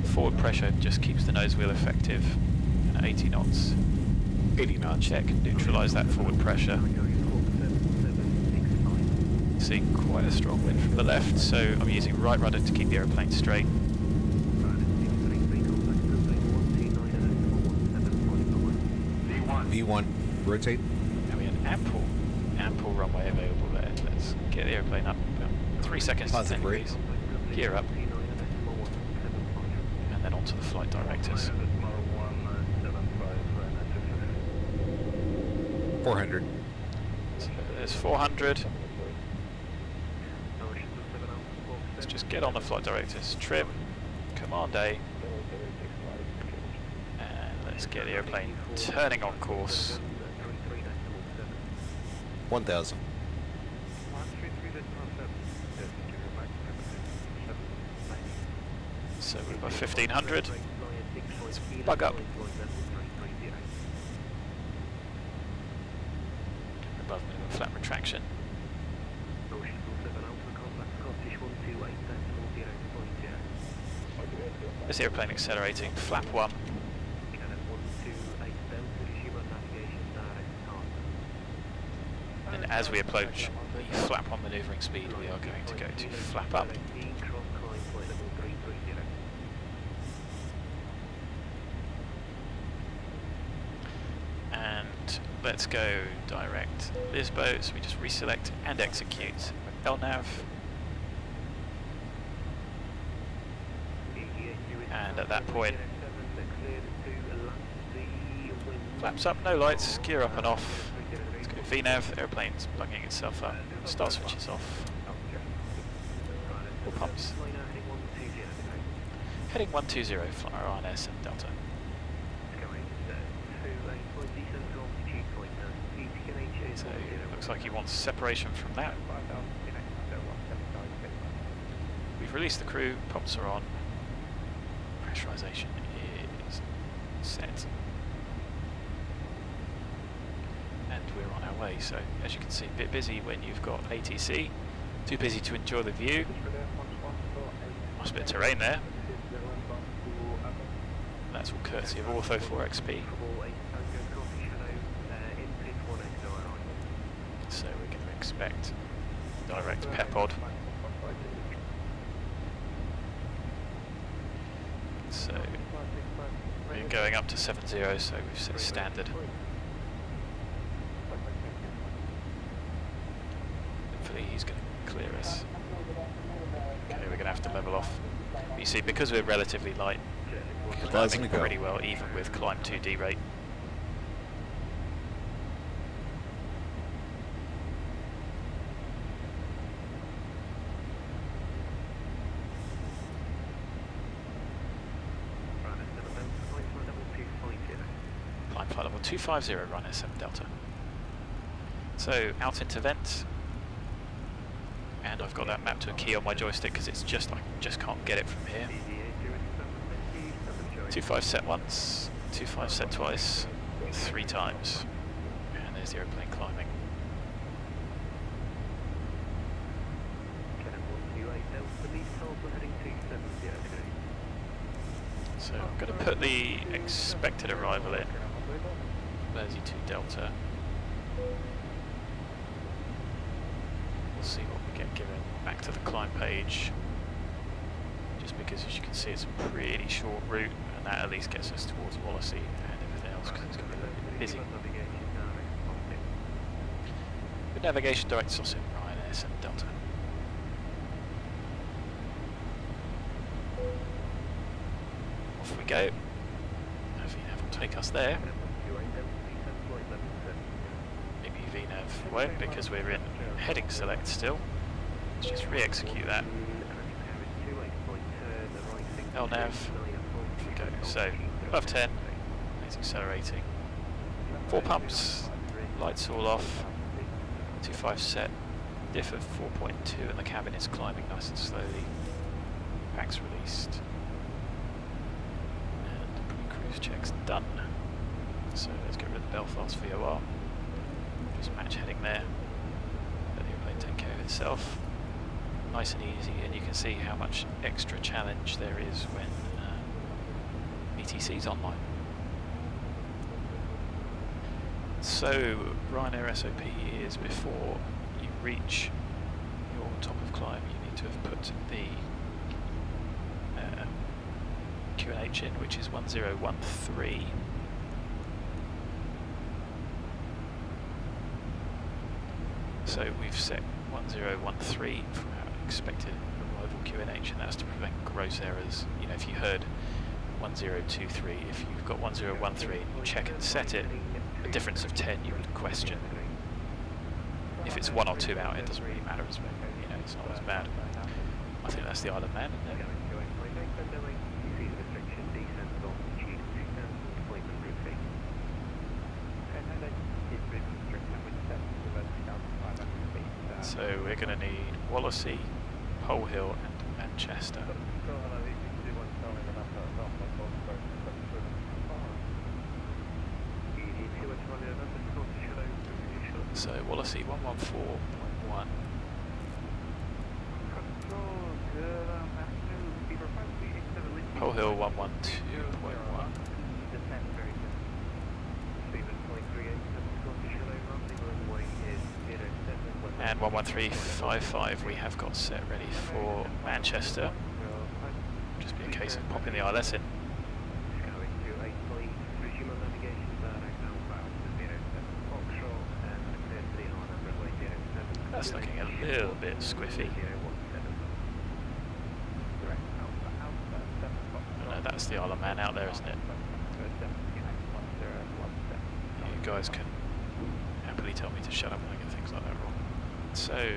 Forward pressure just keeps the nose wheel effective at 80 knots. 80 knot check, neutralise that forward pressure. Seeing quite a strong wind from the left, so I'm using right rudder to keep the aeroplane straight. V1, rotate. And we have ample runway available there. Let's get the aeroplane up. 3 seconds to 10 degrees. Gear up. And then onto the flight directors. 400. So there's 400. Let's just get on the flight directors. Trim, Command A. And let's get the airplane turning on course. 1000. So we're above 1500. Let's bug up. Above minimum flat retraction. This airplane accelerating. Flap 1. And as we approach the flap 1 manoeuvring speed, we are going to go to flap up. let's go direct LISBO, so we just reselect and execute LNAV. And at that point, flaps up, no lights, gear up and off. Let's go VNAV, airplane's plugging itself up, start switches off. All pumps. Heading 120, fly on SM Delta. So looks like he wants separation from that. We've released the crew, pumps are on, pressurization is set. And we're on our way, so as you can see, a bit busy when you've got ATC, too busy to enjoy the view. Nice bit of terrain there. That's all courtesy of Ortho 4XP. So we're going to expect direct PEPOD. So we're going up to 70, so we've set standard. Hopefully he's going to clear us. Okay, we're going to have to level off. You see, because we're relatively light, we're climbing pretty well, even with climb 2D rate. Climb flight level 250, run SM Delta. So out into vent, and I've got that mapped to a key on my joystick because it's just, I just can't get it from here. 25 set once, 25 set twice, 3 times, and there's the airplane climbing. So I'm going to put the expected arrival in, Verzi 2 Delta. We'll see what we get given. Back to the climb page, just because as you can see it's a pretty short route, and that at least gets us towards Wallasey and everything else because it's going to be a little bit busy. Good navigation directs us in Ryan SM Delta. Off we go. VNAV will take us there. Maybe VNAV won't because we're in heading select still. Let's just re-execute that. LNAV. Off we go. So above 10, it's accelerating. 4 pumps, lights all off. 25 set, diff of 4.2, and the cabin is climbing nice and slowly. Packs released. And pre-cruise checks done. So let's get rid of the Belfast VOR. Just match heading there. Let the airplane take care of itself. Nice and easy, and you can see how much extra challenge there is when ETC's online. So, Ryanair SOP is before you reach your top of climb, you need to have put the QNH in, which is 1013. So we've set 1013 from our expected arrival QNH, and that's to prevent gross errors. You know, if you heard 1023, if you've got 1013, you check and set it, a difference of 10 you would question. If it's 1 or 2 out, it doesn't really matter as well, you know, it's not as bad. I think that's the Isle of Man, isn't it? So we're going to need Wallasey, Pole Hill and Mancheaster. So Wallasey 114.1. Pole Hill 112.1. And 11355 we have got set ready for Mancheaster. Just be a case of popping the ILS in. That's looking a little bit squiffy. Oh, no, that's the Isle of Man out there, isn't it? You guys can happily tell me to shut up when I get things like that wrong. So,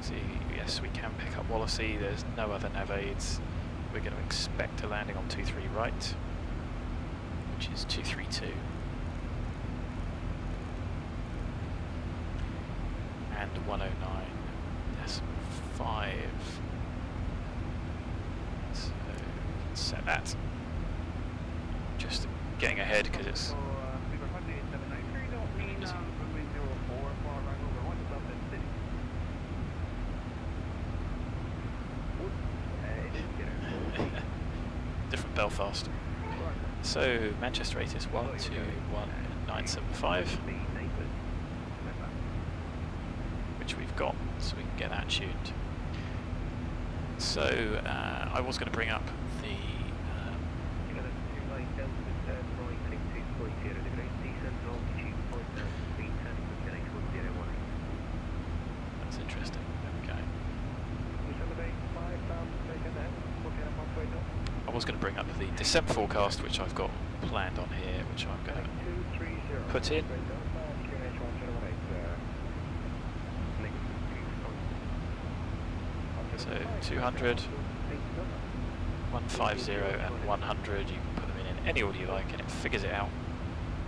see, yes, we can pick up Wallasey. There's no other nav aids. We're going to expect a landing on 23 right, which is 232. And 109.5. So set that. Just getting ahead because it's different Belfast. So Mancheaster rate is 121.975. Which we've got, so we can get that tuned. So I was going to bring up the that's interesting. There we go. I was going to bring up the December forecast, which I've got planned on here, which I'm going to put in. So 200, 150 and 100, you can put them in any order you like and it figures it out.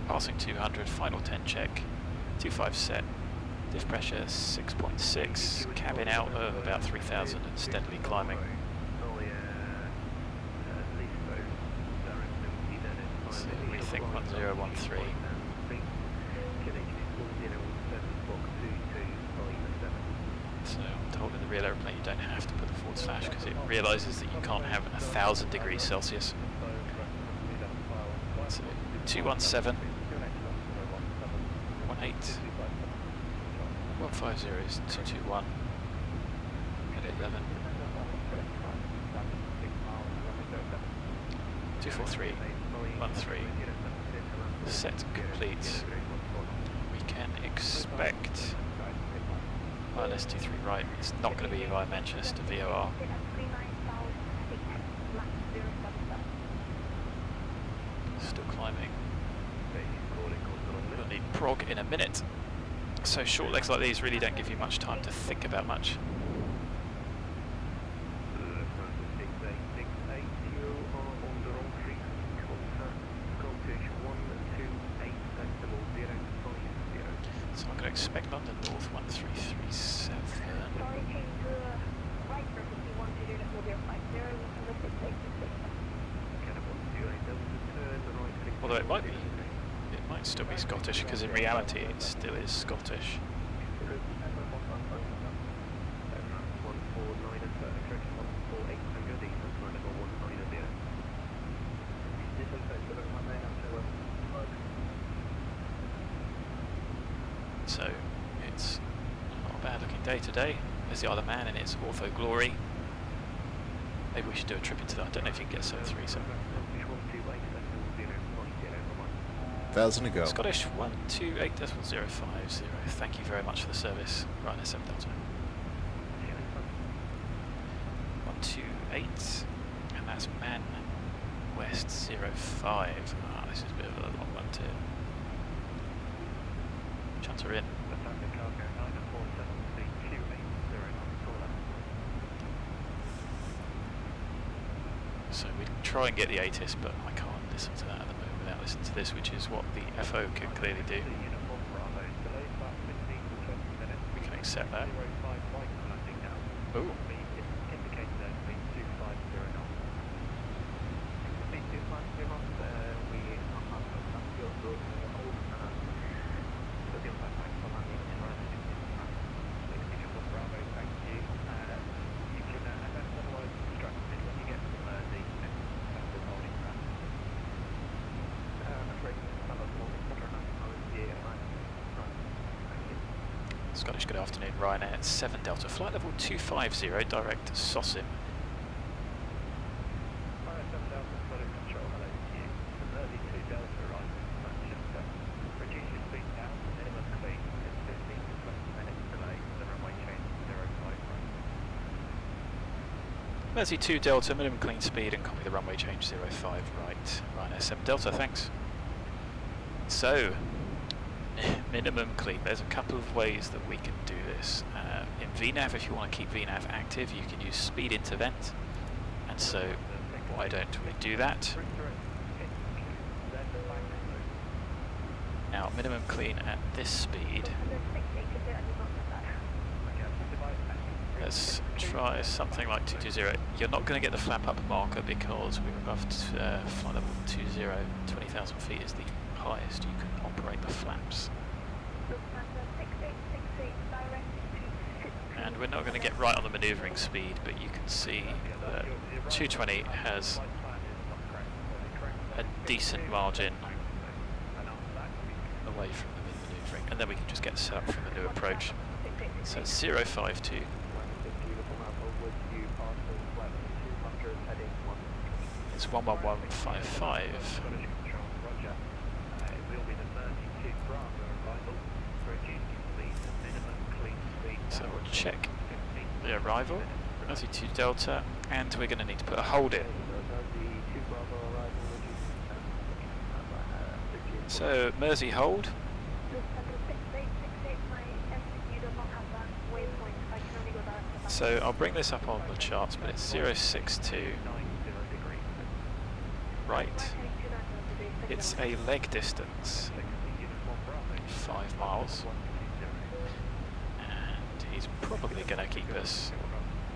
Passing 200, final 10 check, 25 set, diff pressure 6.6, cabin out of about 3,000 and steadily climbing. So we think 1013. So I'm told in the real aeroplane you don't have to put the forward slash because it realises that you can't have 1,000 degrees Celsius. So 217, 18, 150 is 221, at 11, 243, 13, set complete. We can expect wireless 23 right, it's not going to be via Mancheaster VOR. Still climbing. We'll need prog in a minute. So short legs like these really don't give you much time to think about much. So I'm going to expect London North 1337. Although it might still be Scottish, because in reality it still is Scottish. So it's not a bad looking day today. There's the Isle of Man in its Ortho glory. Maybe we should do a trip into that. I don't know if you can get so 3 so. 1,000 to go. Scottish 128.050. Thank you very much for the service. Ryanair 7 Delta. 128, and that's Man West 05. Ah, this is a bit of a long one too. Chance are in. So we try and get the ATIS, but I can't listen to that at the moment without listening to this, which is what the FO can clearly do. We can accept that. Ooh. Scottish, good afternoon, Ryanair 7 Delta, flight level 250, direct SOSIM. Mersey 2 Delta, minimum clean speed, and copy the runway change 05 right. Ryanair 7 Delta, thanks. So, minimum clean. There's a couple of ways that we can do this. In VNAV, if you want to keep VNAV active, you can use speed into vent. And so, why don't we do that? Now, minimum clean at this speed. Let's try something like 220. You're not going to get the flap up marker because we're above flight level 20. 20,000 feet is the highest you can operate the flaps. And we're not going to get right on the manoeuvring speed, but you can see that 220 has a decent margin away from the manoeuvring, and then we can just get set up from the new approach. So 052. It's 11155. So we'll check the arrival, Mersey 2 Delta, and we're going to need to put a hold in. So Mersey hold. So I'll bring this up on the charts, but it's 062 right. It's a leg distance, 5 miles, and he's probably going to keep us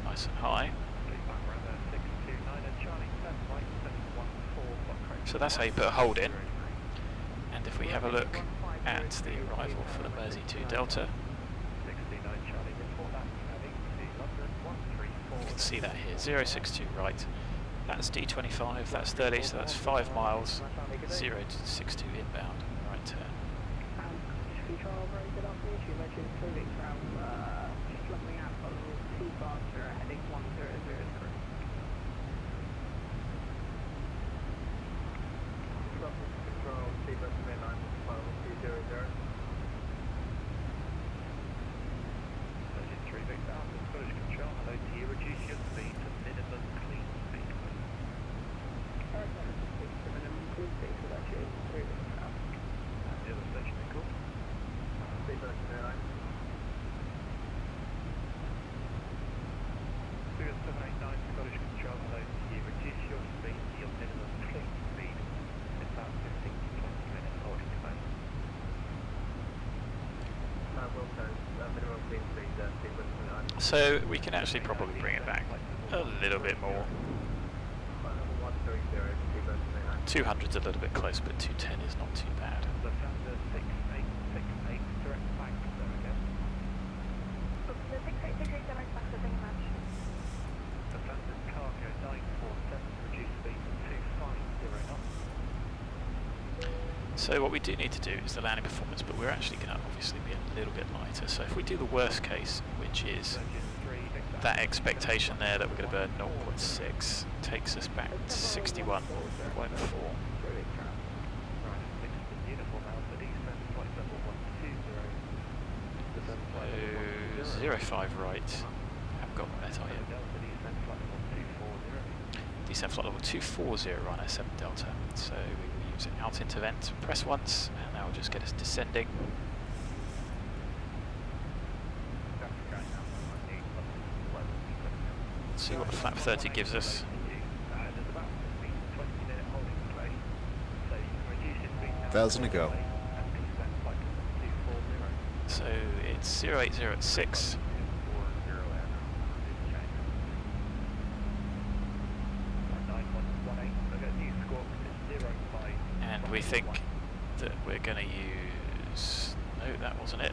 nice and high. So that's how you put a hold in. And if we have a look at the arrival for the Mersey 2 Delta, you can see that here, 062 right. That's D25, that's 30, so that's 5 miles, 062 inbound, right turn. So we can actually probably bring it back a little bit more. 200's a little bit close, but 210 is not too bad. So what we do need to do is the landing performance, but we're actually going to obviously be a little bit lighter. So if we do the worst case, which is that expectation there that we're going to burn 0.6, takes us back to 61.4. So 05 right, haven't got the METAR yet. Descent flight level 240 Ryanair 7 Delta. So we use it out into vent, press once, and that will just get us descending. Let's see what the flap 30 gives us. $1,000 to go. So it's 080 at 6. And we think that we're going to use... No, that wasn't it.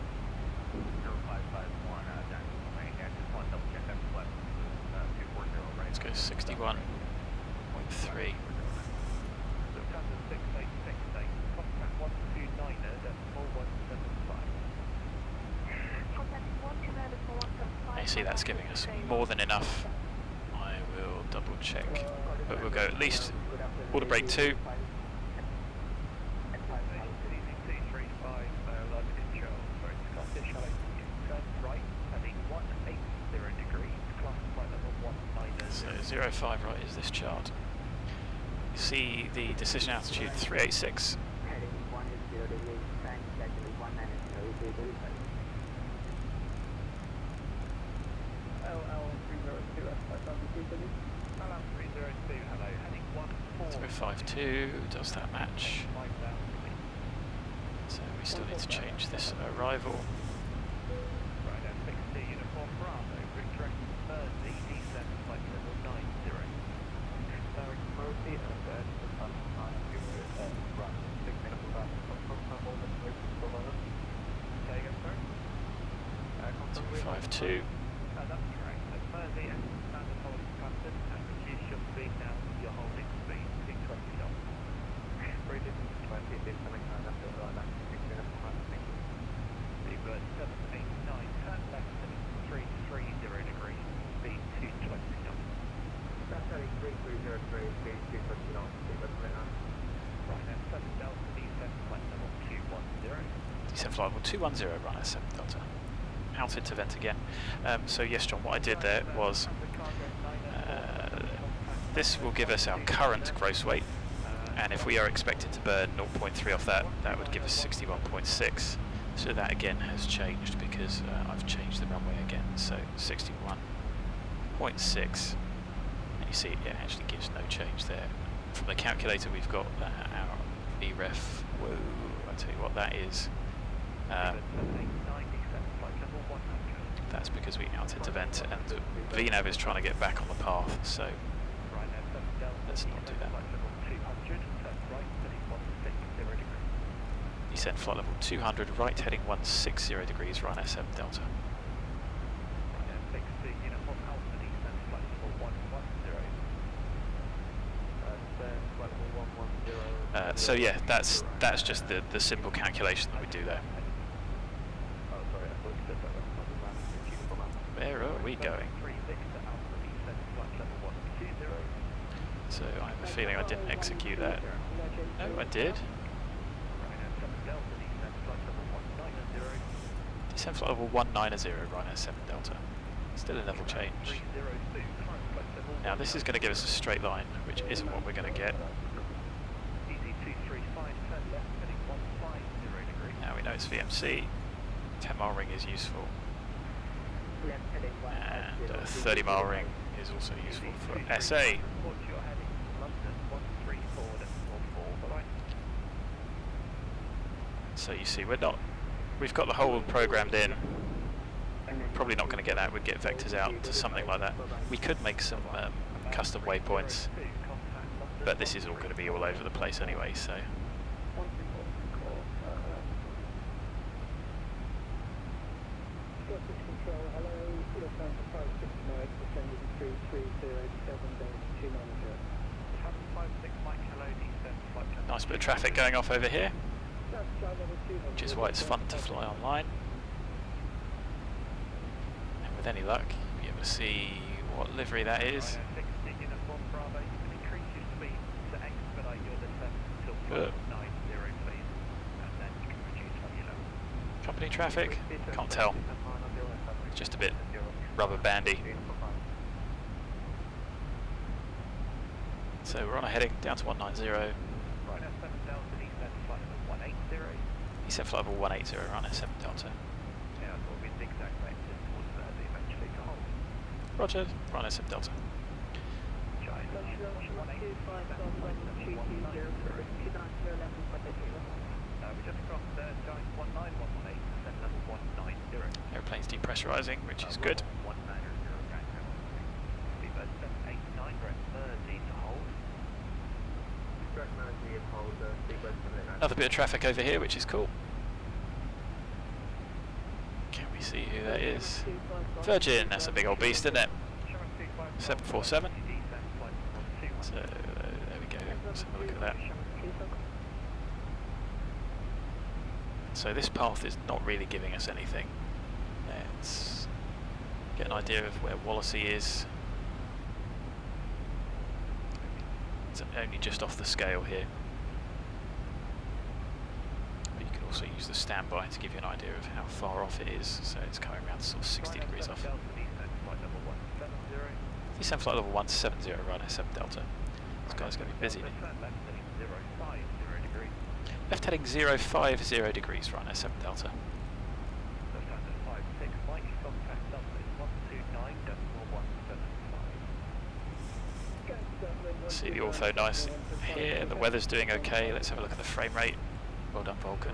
Let's go 61.3. You see that's giving us more than enough. I will double check, but we'll go at least water break 2. So 105 right is this chart. You see the decision altitude 386. Heading 180 degrees, time exactly 190 degrees. LL302 hello, heading 052, does that match? So we still need to change this arrival. Right, F60 uniform Bravo, correct Thursday, descent flight level 90. Direct Mercy and then the sun run 6 minutes back from say again, sir? 252. That's correct. Thursday and standard holding pattern and reduce your speed now to your holding speed to 20 knots. Breathing 20, this coming down after like that. 6 minutes from that, thank you. Seabird 789, turn left heading 330 degrees, speed 220 knots. That's heading 3303, speed 220 knots, Seabird coming down. Right now, 7 Delta, descent flight level 210. Descent flight level 210, run at 7 Delta. Out into vent again. So yes, John, what I did there was this will give us our current gross weight, and if we are expected to burn 0.3 off that, that would give us 61.6. So that again has changed because I've changed the runway again. So 61.6, and you see it actually gives no change there. From the calculator, we've got our VREF. Whoa! I'll tell you what that is. That's because we out into vent and VNAV is trying to get back on the path, so let's not do that. Descent flight level 200, right heading 160 degrees, right at 7 Delta. So yeah, that's just the simple calculation that we do there. Where are we going? So I have a feeling I didn't execute that. No, I did. Descent flight level 190, right at 7 Delta. Still a level change. Now this is going to give us a straight line, which isn't what we're going to get. Now we know it's VMC. 10 mile ring is useful. And a 30 mile ring is also useful for SA. So you see, we've got the whole programmed in. Probably not going to get that. We'd get vectors out to something like that. We could make some custom waypoints, but this is all going to be all over the place anyway. So. Nice bit of traffic going off over here, which is why it's fun to fly online. And with any luck, you'll be able to see what livery that is. Good. Company traffic? Can't tell. It's just a bit rubber bandy. So we're on a heading down to 190. Descent flight level 180, run at 7 Delta. Roger, run at 7 Delta. Airplane's depressurizing, which is good. Another bit of traffic over here, which is cool. Can we see who that is? Virgin, that's a big old beast, isn't it? 747. So there we go, let's have a look at that. So this path is not really giving us anything. Let's get an idea of where Wallasey is. It's only just off the scale here. But you can also use the standby to give you an idea of how far off it is. So it's coming around sort of 60 degrees off. Descend flight level 170, Ryanair 7 Delta. This guy's going to be busy. Left heading 050 degrees, Ryanair 7 Delta. See the ortho nice here, the weather's doing okay. Let's have a look at the frame rate. Well done, Vulkan.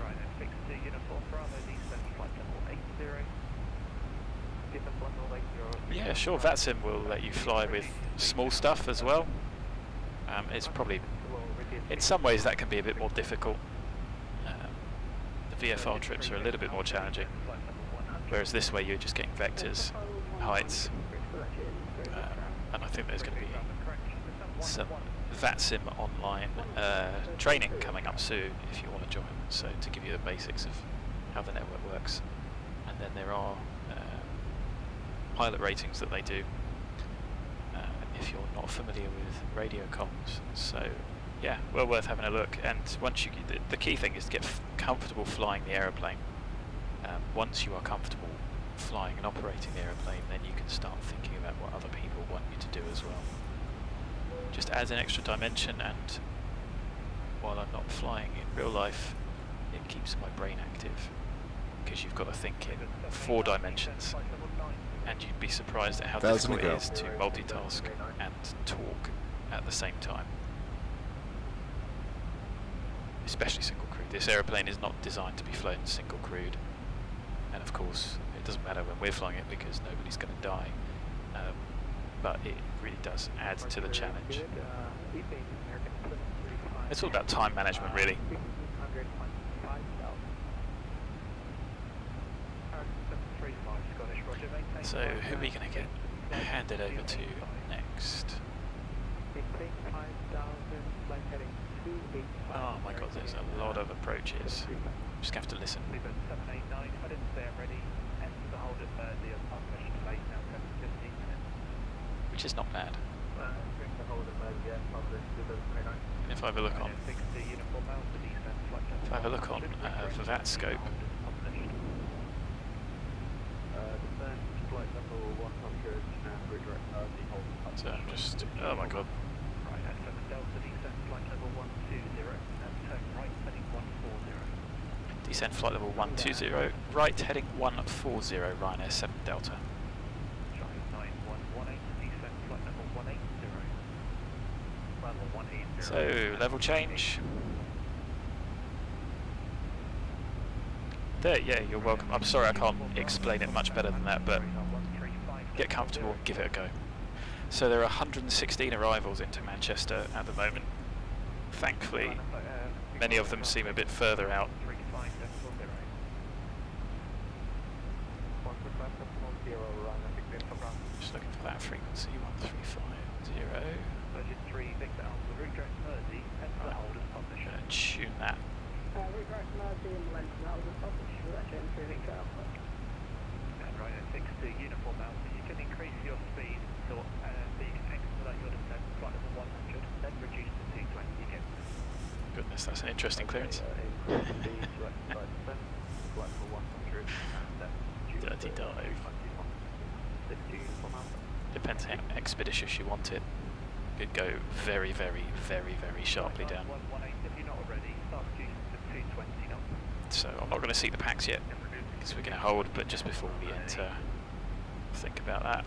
Yeah, sure, VATSIM will let you fly with small stuff as well. It's probably, in some ways that can be a bit more difficult. The VFR trips are a little bit more challenging, whereas this way you're just getting vectors, heights, and I think there's going to be some VATSIM online training coming up soon if you want to join, so to give you the basics of how the network works. And then there are pilot ratings that they do if you're not familiar with radio comms. So yeah, well worth having a look. And once you, the key thing is to get comfortable flying the aeroplane. Once you are comfortable flying and operating the aeroplane, then you can start thinking about what other people want you to do as well. Just adds an extra dimension, and while I'm not flying in real life, it keeps my brain active, because you've got to think in 4 dimensions, and you'd be surprised at how difficult it is to multitask and talk at the same time. Especially single crewed. This aeroplane is not designed to be flown single crewed, and of course it doesn't matter when we're flying it because nobody's going to die. But it really does add to the challenge. It's all about time management, really. So who are we going to get handed over to next? Oh my god, there's a lot of approaches. Just going to have to listen. Which is not bad. If I have a look on, the VAT scope, so I'm just, oh my god. Descent flight level 120, right heading 140, Ryanair 7 Delta. So, level change. There, yeah, you're welcome. I'm sorry I can't explain it much better than that, but get comfortable and give it a go. So there are 116 arrivals into Manchester at the moment. Thankfully, many of them seem a bit further out. Just looking for that frequency, 1350. I'm going to tune that. Goodness, that's an interesting clearance. Dirty dive. Depends how expeditious you want it. Could go very, very, very, very sharply down. So I'm not going to see the packs yet, because we're going to hold, but just before we enter, think about that.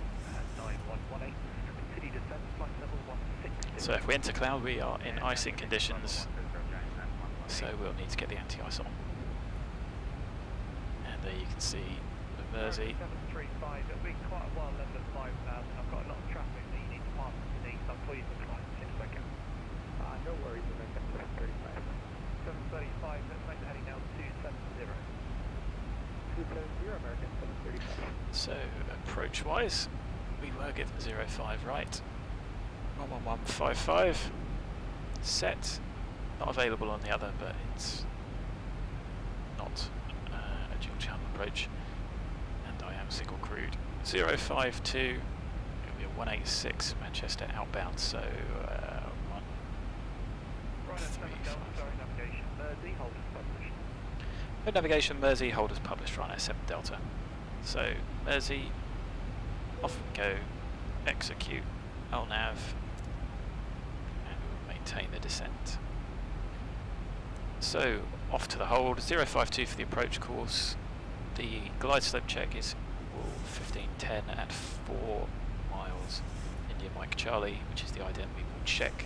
So if we enter cloud, we are in icing conditions, so we'll need to get the anti-ice on. And there you can see the Mersey. So approach-wise, we were given 05 right, 11155, set, not available on the other, but it's not a dual channel approach, and I am single crewed. 052, it'll be a 186 Manchester outbound, so 135. No navigation, Mersey, holders published, Ryanair 7 Delta. So Mersey, off we go, execute, LNAV, and we'll maintain the descent. So, off to the hold, 052 for the approach course. The glide slope check is 1510 at 4 miles. India Mike Charlie, which is the ident we will check.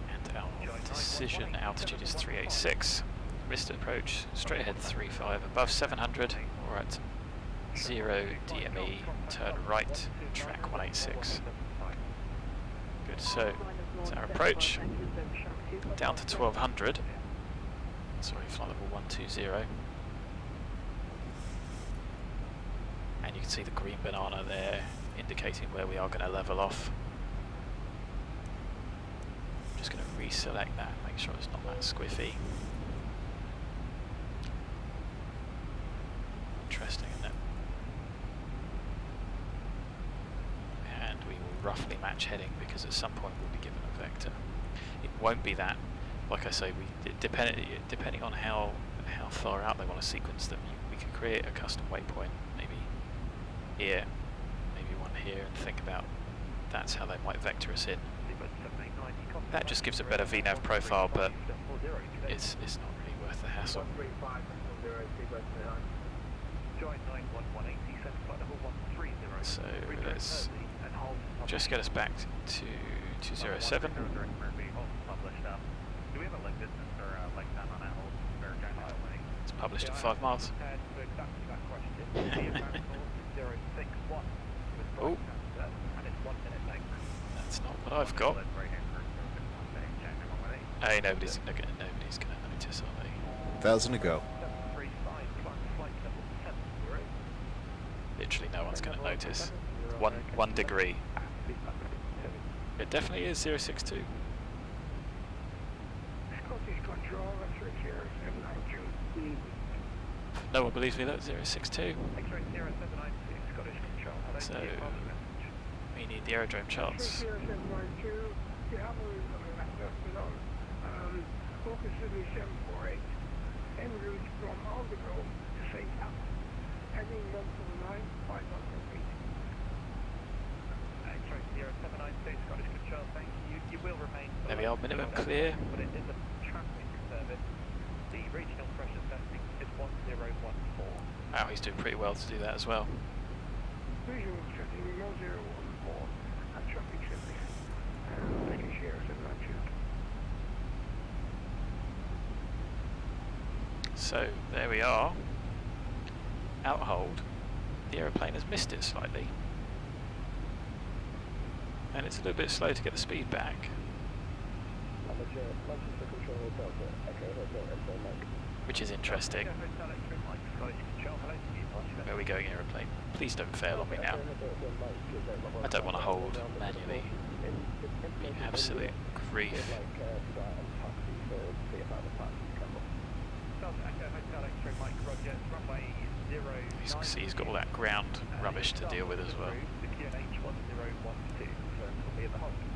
And our decision altitude is 386. Missed approach, straight ahead 35, above 700, we're at 0 DME, turn right, track 186. Good, so it's our approach, down to 1200, sorry, flight level 120. And you can see the green banana there, indicating where we are going to level off. I'm just going to reselect that, make sure it's not that squiffy. Interesting, isn't it? And we will roughly match heading because at some point we'll be given a vector. It won't be that. Like I say, depending on how far out they want to sequence them, we can create a custom waypoint, maybe here, maybe one here, and think about that's how they might vector us in. That just gives a better VNAV profile, but it's not really worth the hassle. So let's just get us back to 207. It's published at 5 miles. Oh, that's not what I've got. Hey, nobody's going to notice, are they? 1,000 to go. Literally no one's going to notice. 1 degree. It definitely is 062. No one believes me, that's 062. So we need the aerodrome charts. There we are, minimum clear. Wow, he's doing pretty well to do that as well. So there we are. Out hold. The aeroplane has missed it slightly. And it's a little bit slow to get the speed back. Which is interesting. Where are we going, aeroplane? Please don't fail on me now. I don't want to hold manually. Be absolute grief. He's got all that ground rubbish to deal with as well.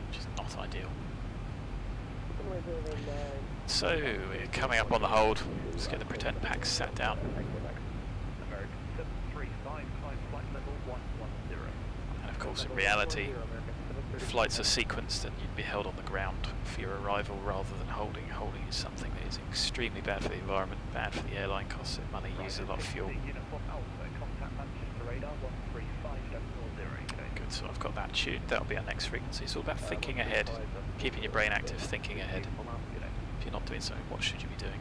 Which is not ideal. So, we're coming up on the hold. Let's get the pretend packs sat down. And of course, in reality, flights are sequenced and you'd be held on the ground for your arrival rather than holding. Holding is something that is extremely bad for the environment, bad for the airline, costs it money, uses a lot of fuel. Good, so I've got that tuned. That'll be our next frequency. It's all about thinking ahead, keeping your brain active, thinking ahead. If you're not doing so, what should you be doing?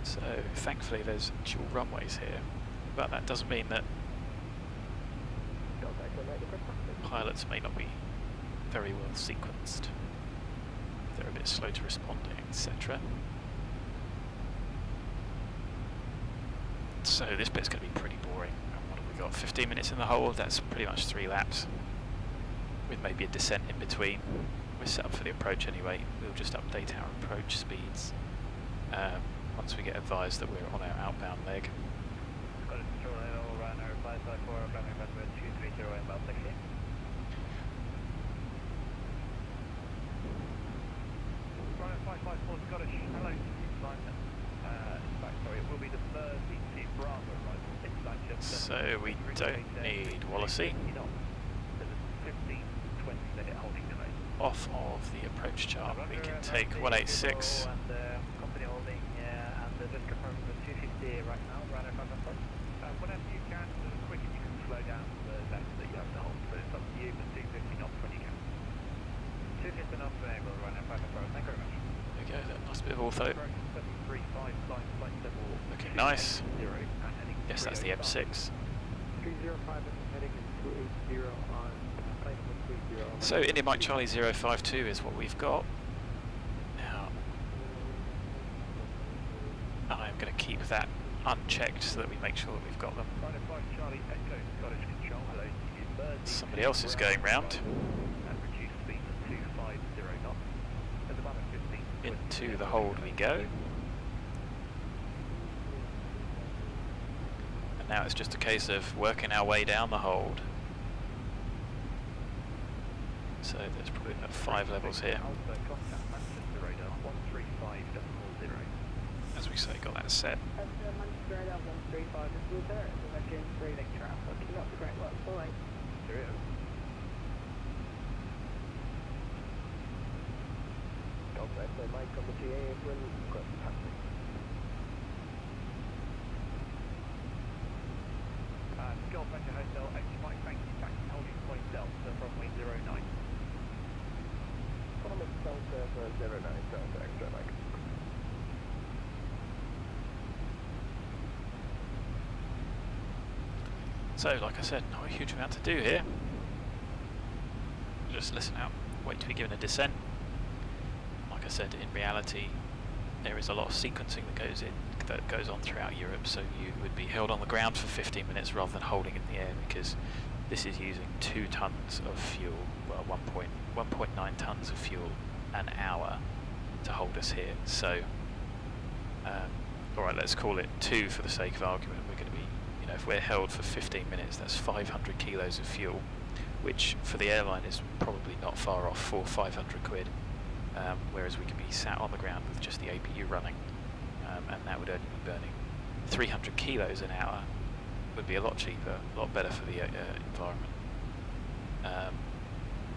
So thankfully there's dual runways here, but that doesn't mean that pilots may not be very well sequenced. They're a bit slow to responding, etc. So this bit's going to be pretty boring. What have we got? 15 minutes in the hole, that's pretty much 3 laps, with maybe a descent in between. We're set up for the approach anyway. We'll just update our approach speeds once we get advised that we're on our outbound leg. Don't need Wallacey. Off of the approach chart, we can take 186. Company holding, and just confirm the 250 right now, right up on front. Whenever you can, as quick as you can slow down the length that you have to hold. So it's up to you, but 250 knots when you can. 250 knots when able, right up on front. Thank you very much. There we go, that nice bit of ortho. 735, flight level. Looking nice. Yes, that's the M6. 305 and heading in 280 on plane number 30. So India Mike Charlie 052 is what we've got. Now, I'm going to keep that unchecked so that we make sure that we've got them. Somebody else is going round. Into the hold we go. And now it's just a case of working our way down the hold. So there's probably about 5 levels here. As we say, got that set. Golf Venture Hotel, H Mike, thank you, back to holding point Delta from runway 09. Follow Delta for 09, Delta extra Mike. So, like I said, not a huge amount to do here. Just listen out, wait to be given a descent. Like I said, in reality, there is a lot of sequencing that goes on throughout Europe, so you would be held on the ground for 15 minutes rather than holding in the air, because this is using 2 tons of fuel, well 1.9 tons of fuel an hour to hold us here. So, alright, let's call it 2 for the sake of argument. We're going to be, you know, if we're held for 15 minutes, that's 500 kilos of fuel, which for the airline is probably not far off, 400 or 500 quid. Whereas we can be sat on the ground with just the APU running, and that would only be burning 300 kilos an hour. Would be a lot cheaper, a lot better for the environment.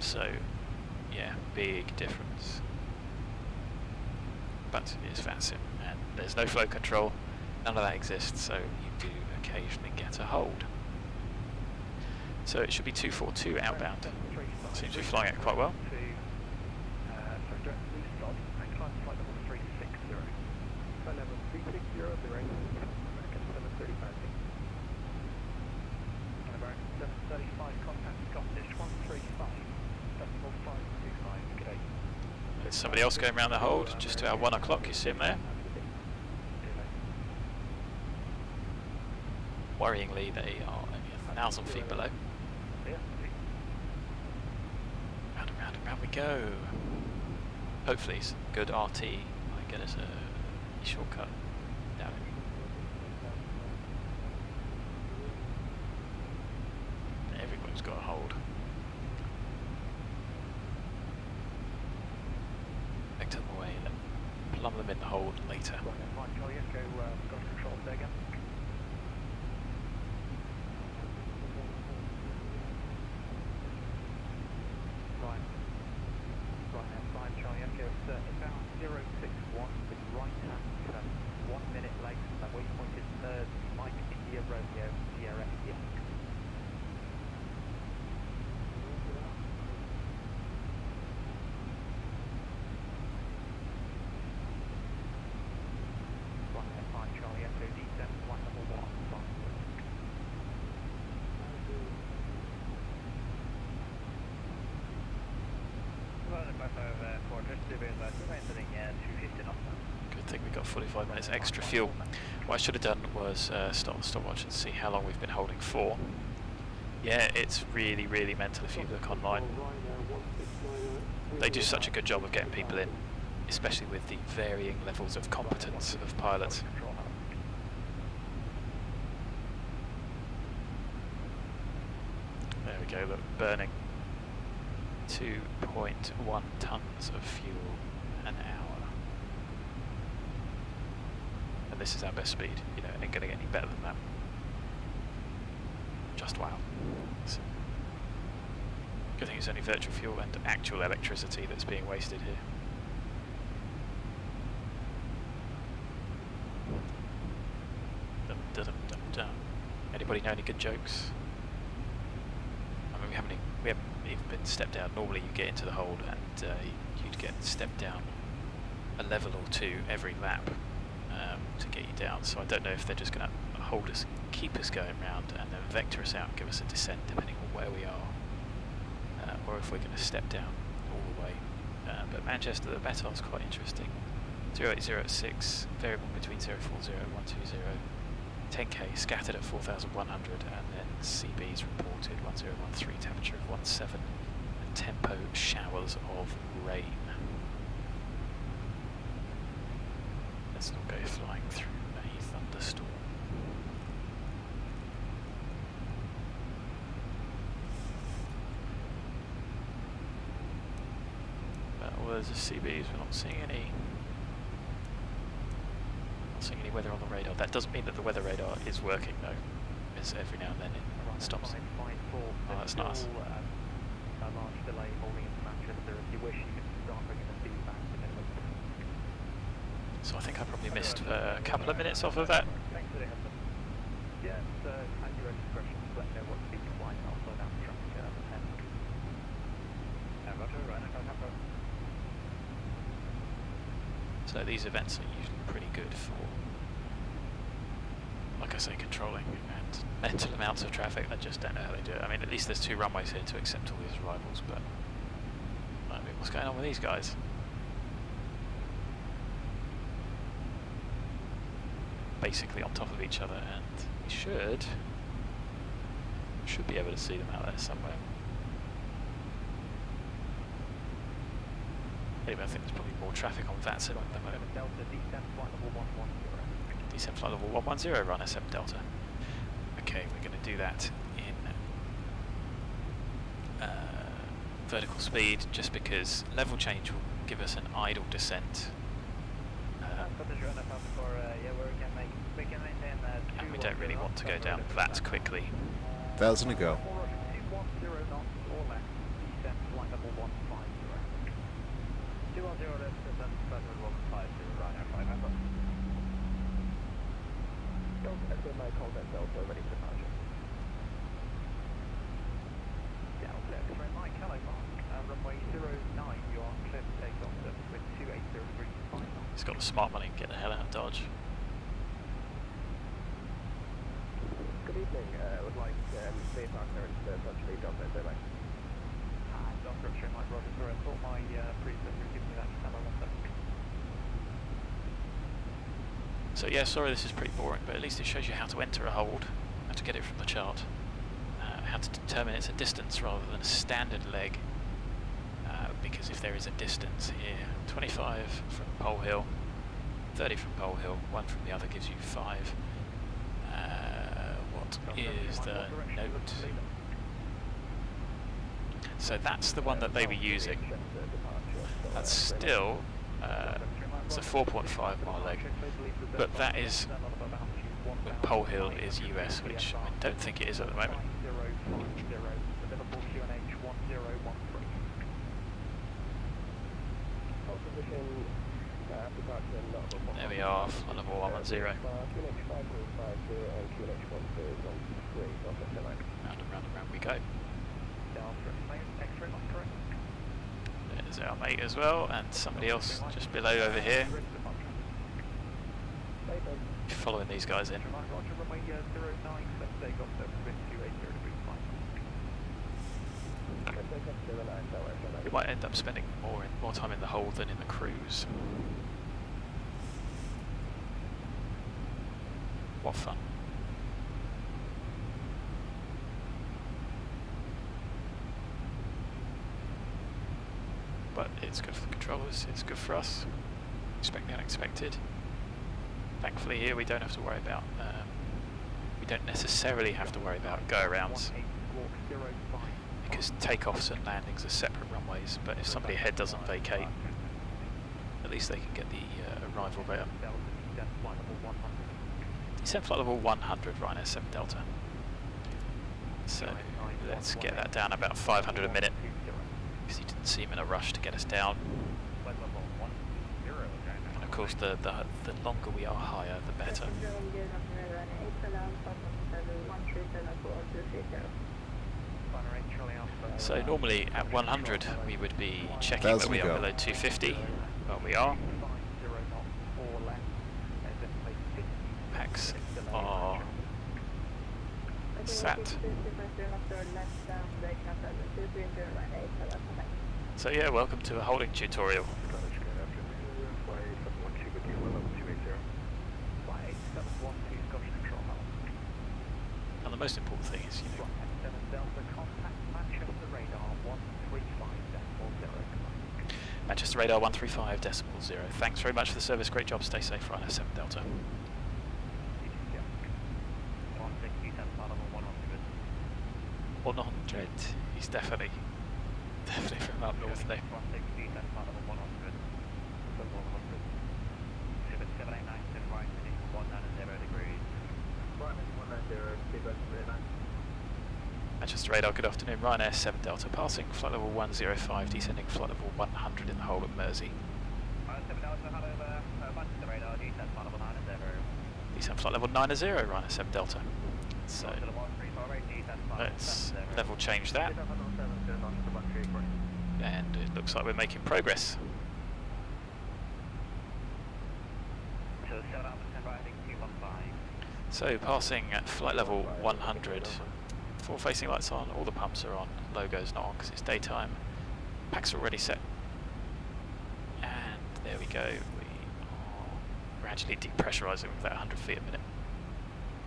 So, yeah, big difference. But it's VATSIM, and there's no flow control, none of that exists, so you do occasionally get a hold. So it should be 242 outbound. Seems to be flying it quite well. There's somebody else going around the hold, just to our 1 o'clock, you see him there. Worryingly, they are only 1,000 feet below. Round and round and round we go. Hopefully some good RT might get us a shortcut down here. Everyone's got a hold. Back to them away and then plumb them in the hold later. Good thing we got 45 minutes extra fuel. What I should have done was stop the stopwatch and see how long we've been holding for. Yeah, it's really, really mental if you look online. They do such a good job of getting people in, especially with the varying levels of competence of pilots. There we go, look, burning 2.1 tons of fuel an hour. And this is our best speed, you know, it ain't going to get any better than that. just wow. So, good thing it's only virtual fuel and actual electricity that's being wasted here. Dum, dum, dum, dum. Anybody know any good jokes? I mean, we haven't even been stepped down. Normally you get into the hold and you'd get stepped down a level or two every lap to get you down. So I don't know if they're just going to hold us, keep us going round, and then vector us out and give us a descent depending on where we are, or if we're going to step down all the way. But Manchester, the METAR's quite interesting. 08086, variable between 040 and 120, 10k scattered at 4,100, and then CB's reported 1013, temperature of 17, and tempo showers of rain. Let's not go flying through a thunderstorm. Well, there's a CBs, we're not seeing any. Not seeing any weather on the radar. That doesn't mean that the weather radar is working though. It's every now and then it stops. Oh, that's nice. A large delay holding into Manchester. If you wish, you can start bringing the speed back to minimum. So I think I probably missed a couple of minutes off of that. Thanks for the heads up. Yes, at your own discretion, let me know what speed you're flying. I'll slow down the traffic at 10. Roger, right, I can't have. So these events are usually pretty good for, like I say, controlling and mental amounts of traffic. I just don't know how they do it. I mean, at least there's 2 runways here to accept all these arrivals, but I mean, what's going on with these guys? Basically on top of each other, and we should be able to see them out there somewhere. Anyway, I think there's probably more traffic on VATSIM at the moment. Delta, descent flight level 110. Descent flight level 110, runner 7 Delta. Okay, we're going to do that in vertical speed, just because level change will give us an idle descent. And we don't really want to go down that quickly. 1,000 to go. 210 knots or less, descent flight level 150. 210 left, descent flight level 150, right now 5 member. Delta, SMA contact Delta, ready for departure. Delta, X-ray Mike, hello Mark. Runway 09, you are clear to take off with 2803 final. He's got the smart money, get the hell out of Dodge. Good evening, I would like safe partner and Dutch lead on this, Hi, Dr. X-ray Mike, Roger, sorry, I thought my preset would give me that camera one second. So yeah, sorry this is pretty boring, but at least it shows you how to enter a hold, how to get it from the chart, how to determine it's a distance rather than a standard leg, because if there is a distance here, 25 from Pole Hill, 30 from Pole Hill, 1 from the other gives you 5. What is the note? So that's the one that they were using. That's still it's a 4.5 mile leg, but that is when Pole Hill is US, which I don't think it is at the moment. There we are, flight level 110. Round and round and round we go. There's our mate as well, and somebody else just below over here. Following these guys in. We might end up spending more time in the hold than in the cruise. What fun. But it's good for the controllers, it's good for us. Expect the unexpected. Thankfully here we don't have to worry about, we don't necessarily have to worry about go-arounds, because takeoffs and landings are separate runways, but if somebody ahead doesn't vacate, at least they can get the arrival rate up. Descent flight level 100, Ryanair 7 Delta. So let's get that down about 500 a minute, because he didn't seem in a rush to get us down. And of course, the longer we are higher, the better. So normally at 100 we would be checking that we are below 250, but we are. Packs are sat. So yeah, welcome to a holding tutorial. And the most important thing is, you know, Manchester radar 135.0. Thanks very much for the service. Great job. Stay safe. Ryanair 7 Delta. 100. He's definitely from up north there. Manchester radar, good afternoon. Ryanair 7 Delta, passing flight level 105, descending flight level 100 in the whole of Mersey. Descend flight level 90, Ryanair 7 Delta. So let's level change that, and it looks like we're making progress. So passing at flight level 100, forward facing lights on, all the pumps are on, logo's not on because it's daytime, packs are already set, and there we go, we are gradually depressurising with that 100 feet a minute.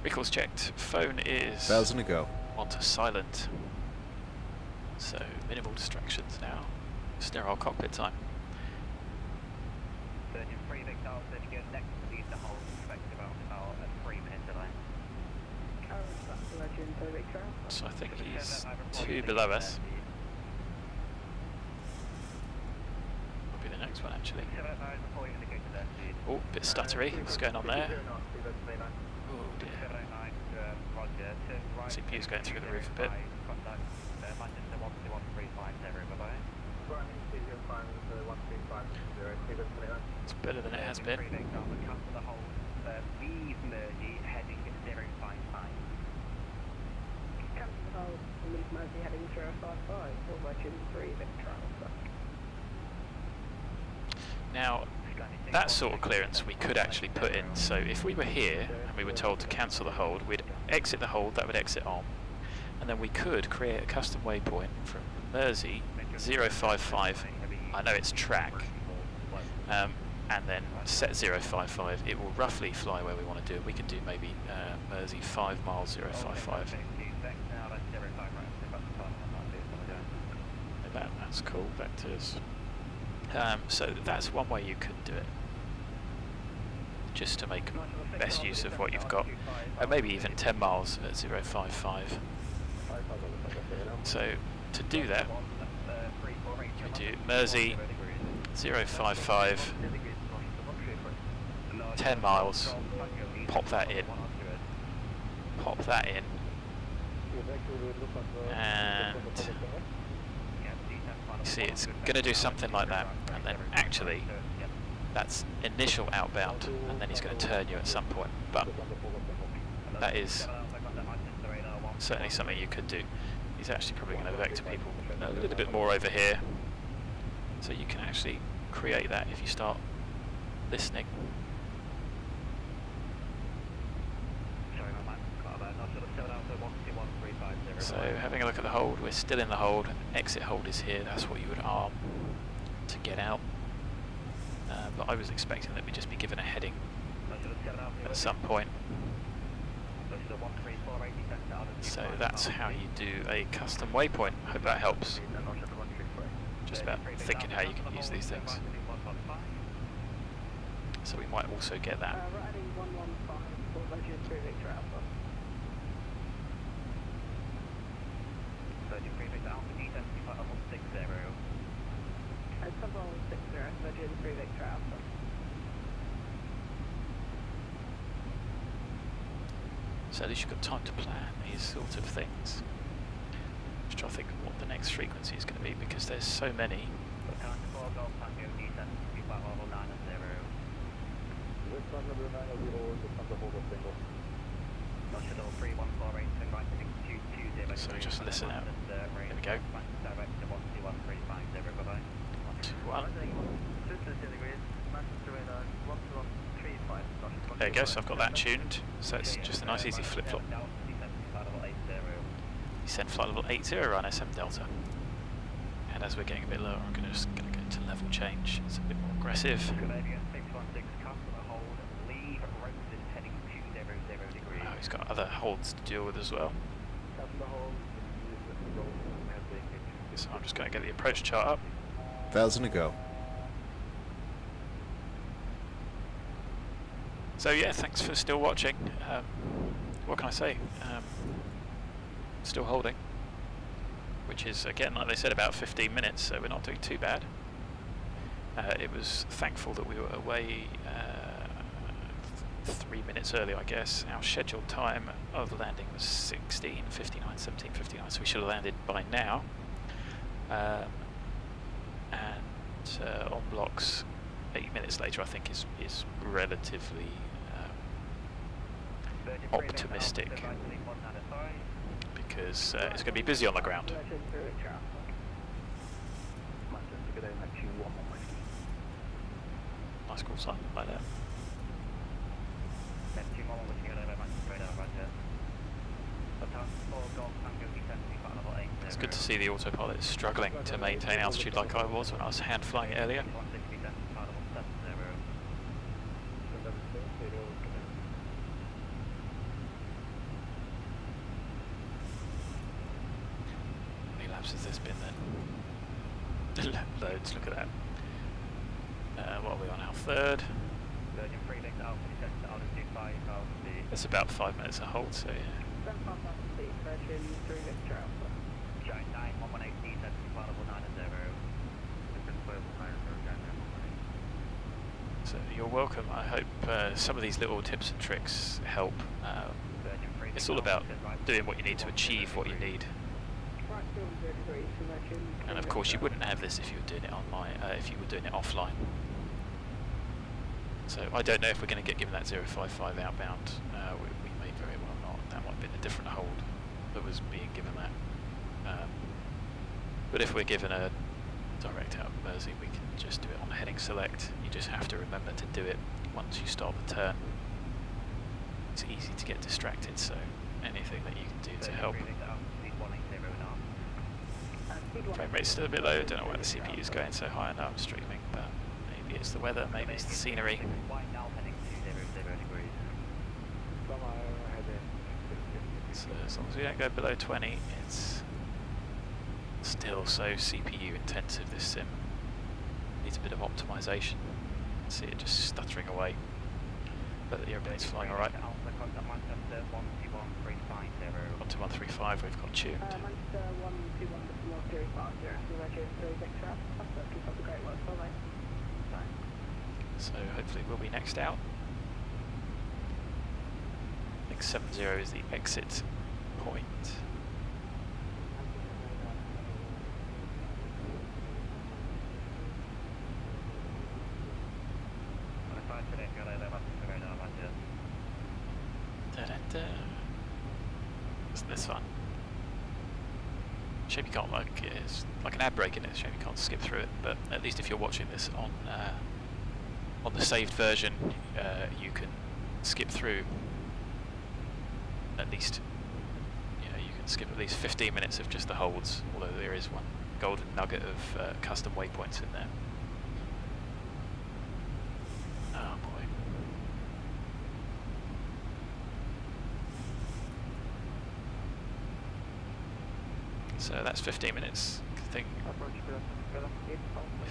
Recalls checked, phone is 1,000 to go. Onto silent, so minimal distractions now, sterile cockpit time. So I think he's 2 below us. Will be the next one actually. Oh, bit stuttery. What's going on there? Oh dear. CPU's going through the roof a bit. It's better than it has been. Now, that sort of clearance we could actually put in. So if we were here and we were told to cancel the hold, we'd exit the hold, that would exit on, and then we could create a custom waypoint from Mersey 055. I know it's track, and then set 055. It will roughly fly where we want to do it. We can do maybe Mersey 5 miles 055. That's cool, vectors. So that's one way you could do it, just to make best use of what you've got, and maybe even 10 miles at 055. So to do that, you do Mersey 055, 10 miles, pop that in, and you see it's going to do something like that, and then actually that's initial outbound, and then he's going to turn you at some point, but that is certainly something you could do. He's actually probably going to vector people a little bit more over here, so you can actually create that if you start listening. So having a look at the hold, we're still in the hold, exit hold is here, that's what you would arm to get out. But I was expecting that we'd just be given a heading at some point. So that's how you do a custom waypoint. Hope that helps. Just about thinking how you can use these things. So we might also get that. So at least you've got time to plan these sort of things. think, what the next frequency is going to be, because there's so many. So just listen out. There we go. 121. There you go, so I've got that tuned. So it's just a nice easy flip flop. Descend flight level 80 on SM Delta. And as we're getting a bit lower, I'm just going to go to level change. It's a bit more aggressive. Oh, he's got other holds to deal with as well. So I'm just going to get the approach chart up. 1,000 to go. So yeah, thanks for still watching. What can I say? Still holding, which is, again, like they said, about 15 minutes, so we're not doing too bad. It was thankful that we were away 3 minutes early, I guess. Our scheduled time of landing was 16:59, 17:59, so we should have landed by now. On blocks 8 minutes later, I think is relatively optimistic, because it's going to be busy on the ground. Nice call sign like that. It's good to see the autopilot struggling to maintain altitude like I was when I was hand flying it earlier. How many laps has this been then? Loads, look at that. What are we on, our third? It's about 5 minutes a hold, so yeah. So you're welcome. I hope some of these little tips and tricks help. It's all about doing what you need to achieve what you need. And of course you wouldn't have this if you were doing it online, if you were doing it offline. So I don't know if we're going to get given that 055 outbound. We may very well not. That might have been a different hold that was being given that. But if we're given a direct out of Mersey, we can just do it on heading select. You just have to remember to do it once you start the turn. It's easy to get distracted, so anything that you can do to help. Frame rate's still a bit low. I don't know why the CPU is going so high. I know I'm streaming, but maybe it's the weather, maybe it's the scenery. So as long as we don't go below 20, it's still so CPU intensive, this sim. Needs a bit of optimization. See it just stuttering away. But the airplane's flying alright. 12135 we've got tuned. So hopefully we'll be next out. I think 70 is the exit point. Isn't this fun? Shame you can't, it's like an ad break in it, shame you can't skip through it, but at least if you're watching this on the saved version, you can skip through at least, you can skip at least 15 minutes of just the holds, although there is one golden nugget of custom waypoints in there. Oh boy. So that's 15 minutes. I think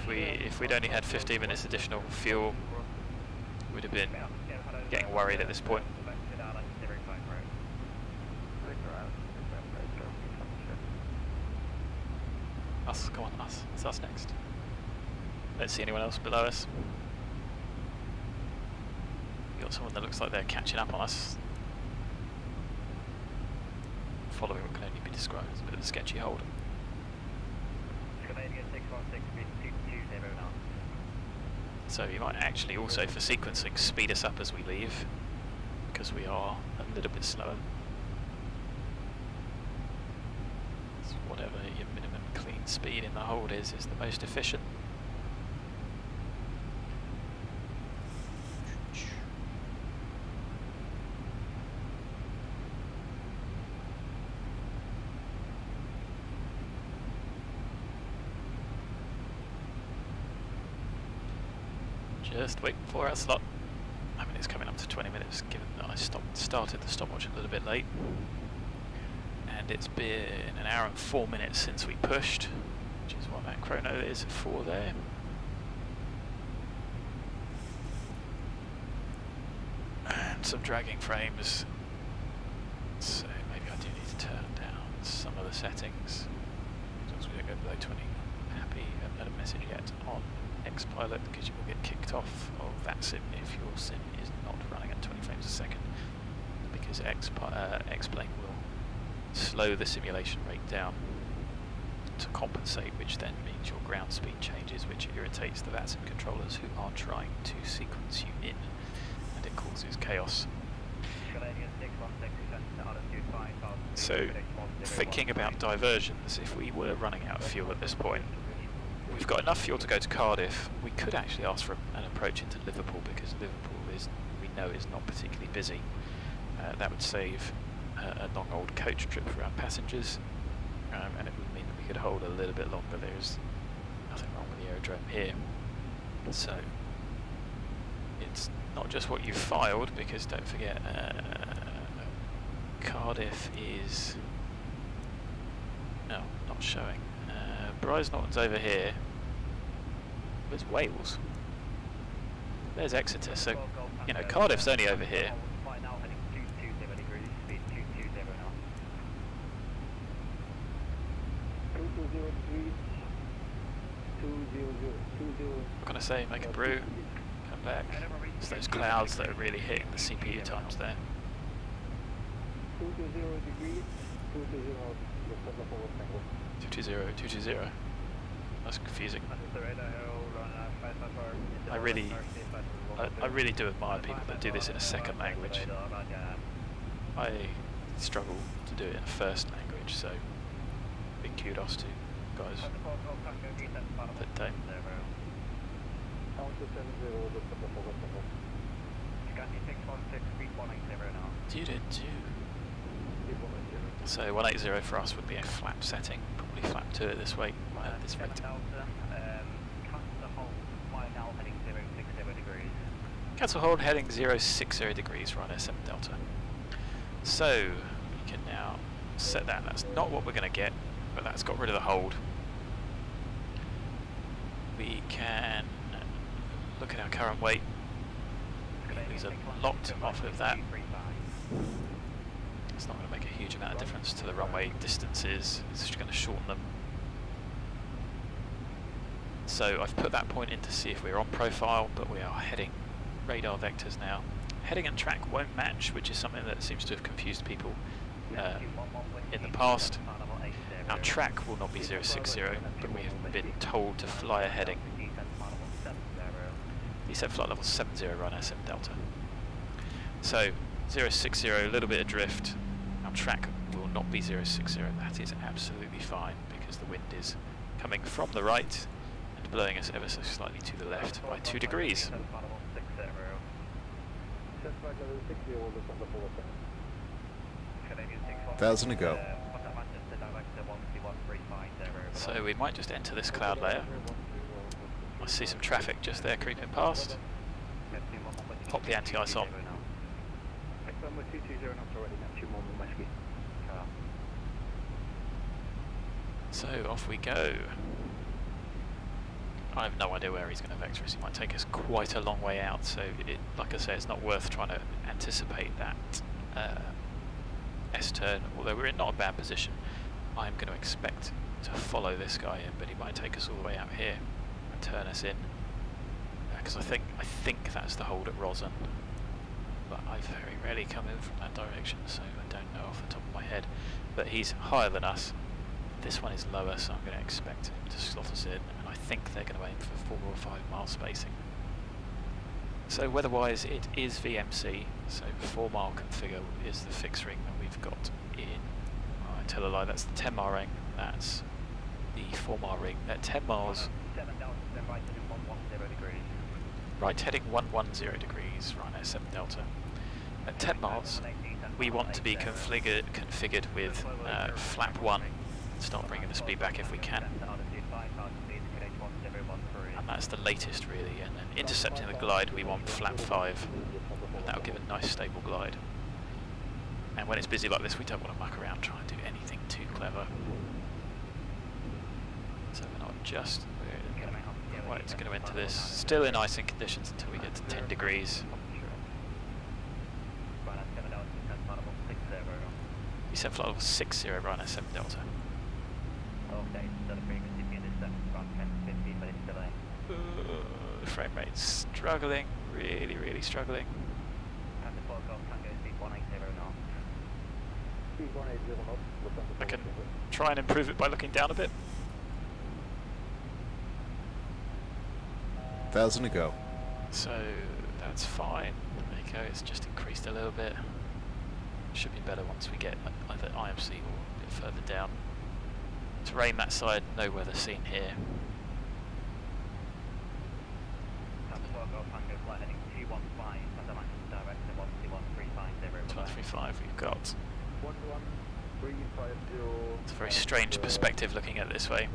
if we'd only had 15 minutes additional fuel, we'd have been getting worried at this point. Us, come on, us. It's us next. Don't see anyone else below us. We've got someone that looks like they're catching up on us. Following what can only be described as a bit of a sketchy hold. So you might actually also, for sequencing, speed us up as we leave, because we are a little bit slower. So whatever your minimum clean speed in the hold is the most efficient. Just waiting for our slot. I mean, it's coming up to 20 minutes, given that I started the stopwatch a little bit late. And it's been an hour and 4 minutes since we pushed, which is what that chrono is for there. And some dragging frames. So maybe I do need to turn down some of the settings. As long as we don't go below 20. Happy, I haven't had a message yet on Xpilot, because you will get kicked off of VATSIM if your sim is not running at 20 frames a second, because Xplane will slow the simulation rate down to compensate, which then means your ground speed changes, which irritates the VATSIM controllers who are trying to sequence you in, and it causes chaos. So, thinking about diversions, if we were running out of fuel at this point, we've got enough fuel to go to Cardiff. We could actually ask for an approach into Liverpool, because Liverpool we know is not particularly busy. That would save a long old coach trip for our passengers, and it would mean that we could hold a little bit longer. There's nothing wrong with the aerodrome here. So it's not just what you filed, because don't forget Cardiff is no, not showing. Bryce Norton's over here. Where's Wales? There's Exeter, so, you know, Cardiff's only over here. I'm gonna say, make a brew, come back. It's those clouds that are really hitting the CPU times there. 220, 220. That's confusing. I really do admire people that do this in a second language. I struggle to do it in a first language, so big kudos to guys that don't. So 180 for us would be a flap setting, probably flap 2 at this weight, at this rate. Cancel hold heading 060 degrees, right S7 Delta. So we can now set that. That's not what we're going to get, but that's got rid of the hold. We can look at our current weight. These are locked off of that. It's not going to make a huge amount of difference to the runway distances. It's just going to shorten them. So I've put that point in to see if we're on profile, but we are heading radar vectors now. Heading and track won't match, which is something that seems to have confused people in the past. Our track will not be 060, but we have been told to fly a heading. He said flight level 70 run SM Delta. So 060, a little bit of drift. Our track will not be 060. That is absolutely fine, because the wind is coming from the right and blowing us ever so slightly to the left by 2 degrees. 1,000 to go. So we might just enter this cloud layer. I see some traffic just there creeping past. Pop the anti-ice on. So off we go. I have no idea where he's going to vector us. He might take us quite a long way out, so like I say, it's not worth trying to anticipate that S-turn, although we're in not a bad position. I'm going to expect to follow this guy in, but he might take us all the way out here and turn us in, because I think that's the hold at Rosen, but I very rarely come in from that direction, so I don't know off the top of my head. But he's higher than us. This one is lower, so I'm going to expect him to slot us in, and I think they're going to aim for 4 or 5 mile spacing. So weather-wise, it is VMC, so 4 mile configure is the fixed ring that we've got in. I tell a lie, that's the 10 mile ring, that's the 4 mile ring. At 10 miles, 7 Delta, then right heading 110 degrees. right heading 110 degrees, Ryanair 7 Delta. At 10 miles, we want to be configured with flap 1, start bringing the speed back if we can. And that's the latest really, and then intercepting the glide we want flap 5, and that'll give a nice stable glide. And when it's busy like this we don't want to muck around trying to do anything too clever. So we're not just, it's going to enter this, still in icing conditions until we get to 10 degrees. Descent flight level 60, Ryanair 7 Delta. Okay, so the frequency being is around 10-15 minutes delay. Frame rate's struggling, really struggling. And the Vulkan can go speed 180 knots. Speed 180 knots. I can try and improve it by looking down a bit. 1,000 to go. So that's fine. There you go, it's just increased a little bit. Should be better once we get either IMC or a bit further down. Terrain that side, no weather seen here. 2135, we've got. It's a very strange perspective looking at it this way.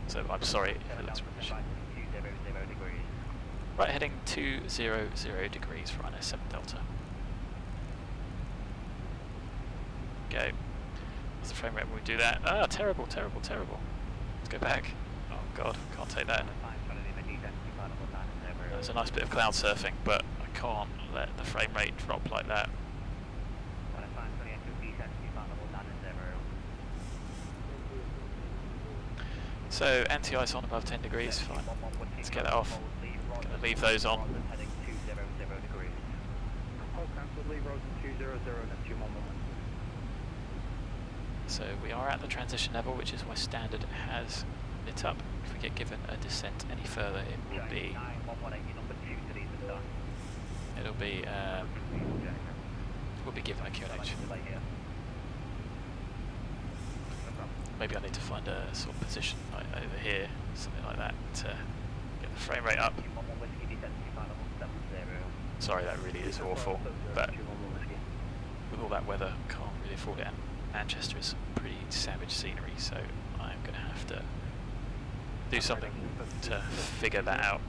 So I'm sorry if it looks rubbish. Right heading 200 degrees for Ryanair 7 Delta. Okay. What's the frame rate when we do that? Ah, terrible. Let's go back. Oh god, can't take that. There's a nice bit of cloud surfing, but I can't let the frame rate drop like that. So anti-ice on above 10 degrees, fine. Let's get that off. Gonna leave those on. So we are at the transition level, which is why standard has lit up. If we get given a descent any further, it will be we'll be given a QNH. Maybe I need to find a sort of position like over here, something like that, to get the frame rate up. Sorry, that really is awful, but with all that weather, can't really afford it. And Manchester is some pretty savage scenery, so I'm going to have to do something to figure that out.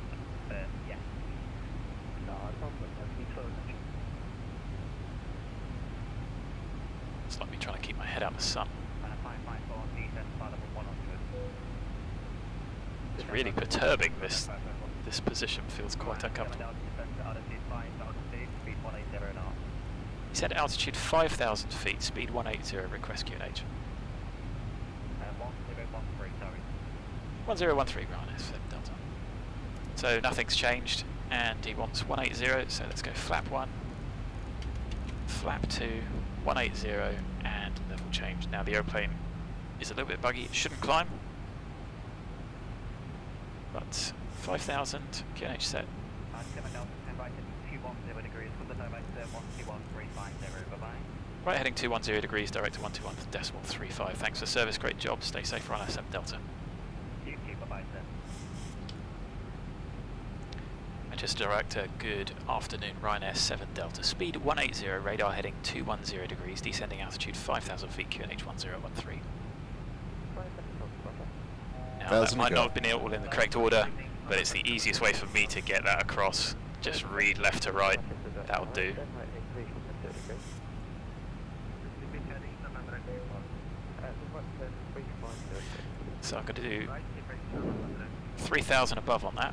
It's like me trying to keep my head out of the sun. It's really perturbing, this position feels quite uncomfortable. He said altitude 5,000 feet, speed 180, request QNH. 1013, Ryanair 7 Delta. So nothing's changed, and he wants 180, so let's go flap 1, flap 2, 180, and level change. Now the aeroplane is a little bit buggy, it shouldn't climb, but 5,000, QNH set. Right heading 210 degrees, direct to 121.35. Thanks for service, great job, stay safe, Ryanair 7 Delta. Manchester Director, good afternoon, Ryanair 7 Delta. Speed 180, radar heading 210 degrees, descending altitude 5,000 feet, QNH 1013. Now that might not have been all in the correct order, but it's the easiest way for me to get that across. Just read left to right, that'll do. So I'm going to do 3,000 above on that.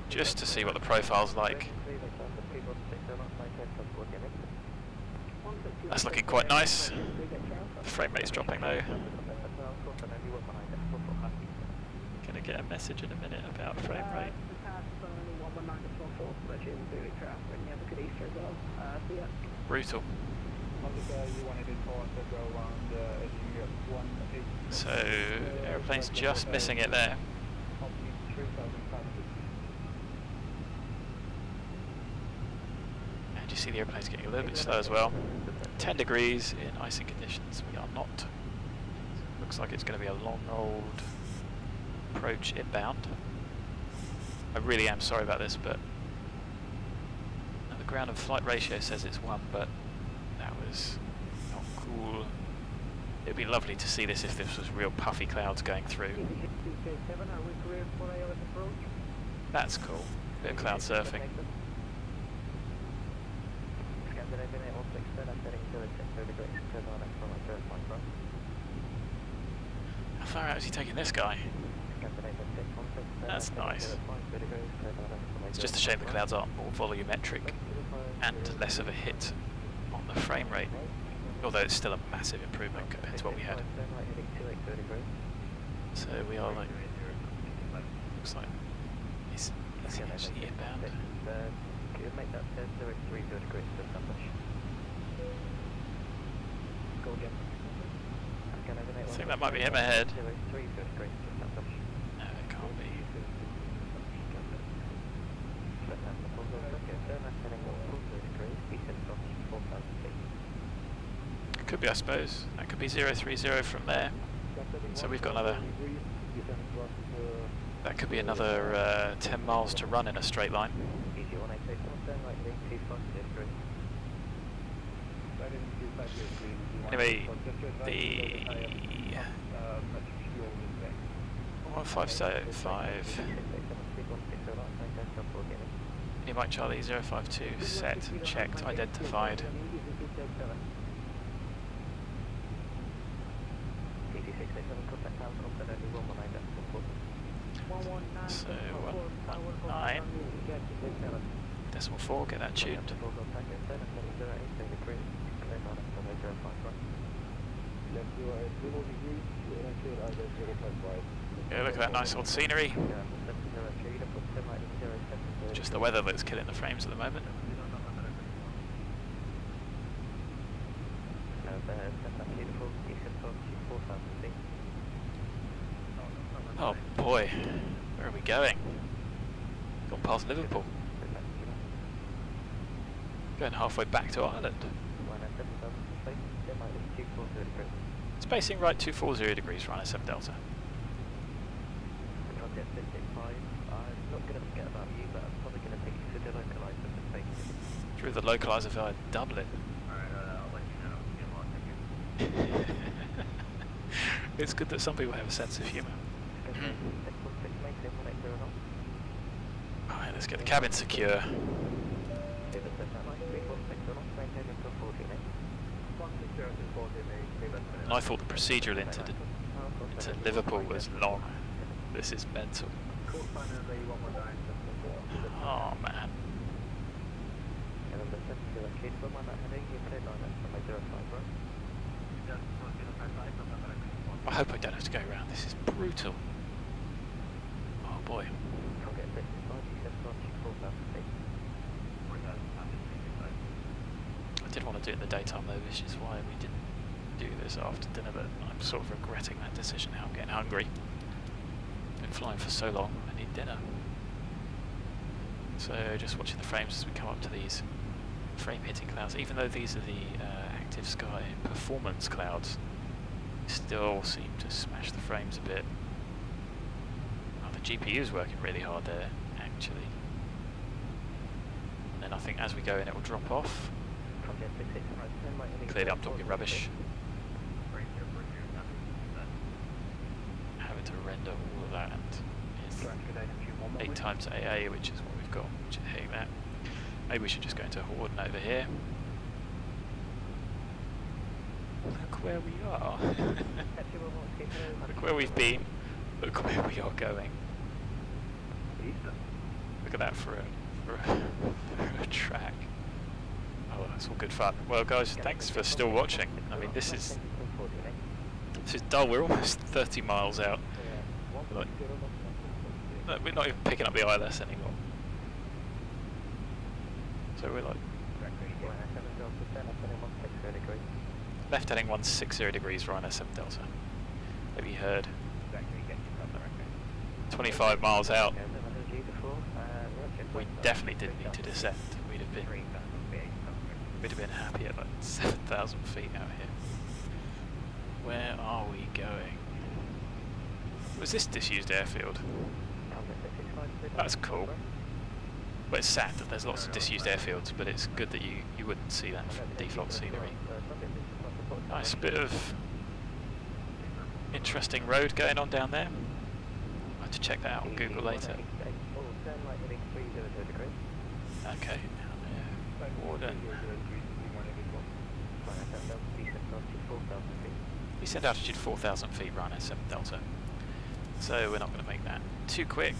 Just to see what the profile's like. That's looking quite nice. The frame rate's dropping though. Gonna get a message in a minute about frame rate. Brutal. So, aeroplane's just missing it there. And you see the airplane's getting a little bit slow as well. 10 degrees in icing conditions. We are not. Looks like it's going to be a long old approach inbound. I really am sorry about this, but the ground and flight ratio says it's 1, but that was not cool. It'd be lovely to see this if this was real puffy clouds going through. That's cool. Bit of cloud surfing. How far out is he taking this guy? That's nice. It's just a shame the clouds aren't more volumetric and less of a hit on the frame rate, although it's still a massive improvement compared to what we had. So we are like, looks like he's actually inbound. I think that might be him ahead. No, it can't be. Could be, I suppose. That could be 030 from there. So we've got another. That could be another 10 miles to run in a straight line. Anyway, the 1575 Mike Charlie 052 set, checked, identified. So 119 decimal 4, get that tuned. Yeah, look at that nice old scenery. Just the weather that's killing the frames at the moment. Oh boy, where are we going? Gone past Liverpool. Going halfway back to Ireland. Spacing right 240 degrees for 7 Delta. Through the localizer via Dublin. It's good that some people have a sense of humour. Alright, let's get the cabin secure. And I thought the procedural into Liverpool was long. This is mental. Oh man. I hope I don't have to go around. This is brutal. Oh boy. I did want to do it in the daytime though, which is why we didn't do this after dinner, but I'm sort of regretting that decision now. I'm getting hungry. Been flying for so long, I need dinner. So just watching the frames as we come up to these frame hitting clouds, even though these are the active sky performance clouds, still seem to smash the frames a bit. Oh, the GPU is working really hard there, actually. And then I think as we go in it will drop off. Clearly I'm talking rubbish. Having to render all of that and 8 times AA, which is what we've got, which is hitting that. Maybe we should just go into Horden over here. Look where we are. Look where we've been. Look where we are going. Look at that for a track. Oh, that's all good fun. Well, guys, thanks for still watching. I mean, this is dull. We're almost 30 miles out. We're not even picking up the ILS anymore. So we're like degrees. Left heading 160 degrees, Ryanair 7 Delta. Have you heard? 25 miles out. We definitely didn't need to descend. We'd have been happy at like 7,000 feet out here. Where are we going? Was this disused airfield? That's cool. Well, it's sad that there's lots of disused airfields, but it's good that you wouldn't see that from default scenery. Nice bit of interesting road going on down there. I'll have to check that out on Google later. Okay, Warden. Descent altitude 4,000 feet, Ryanair 7 Delta. So we're not going to make that too quick.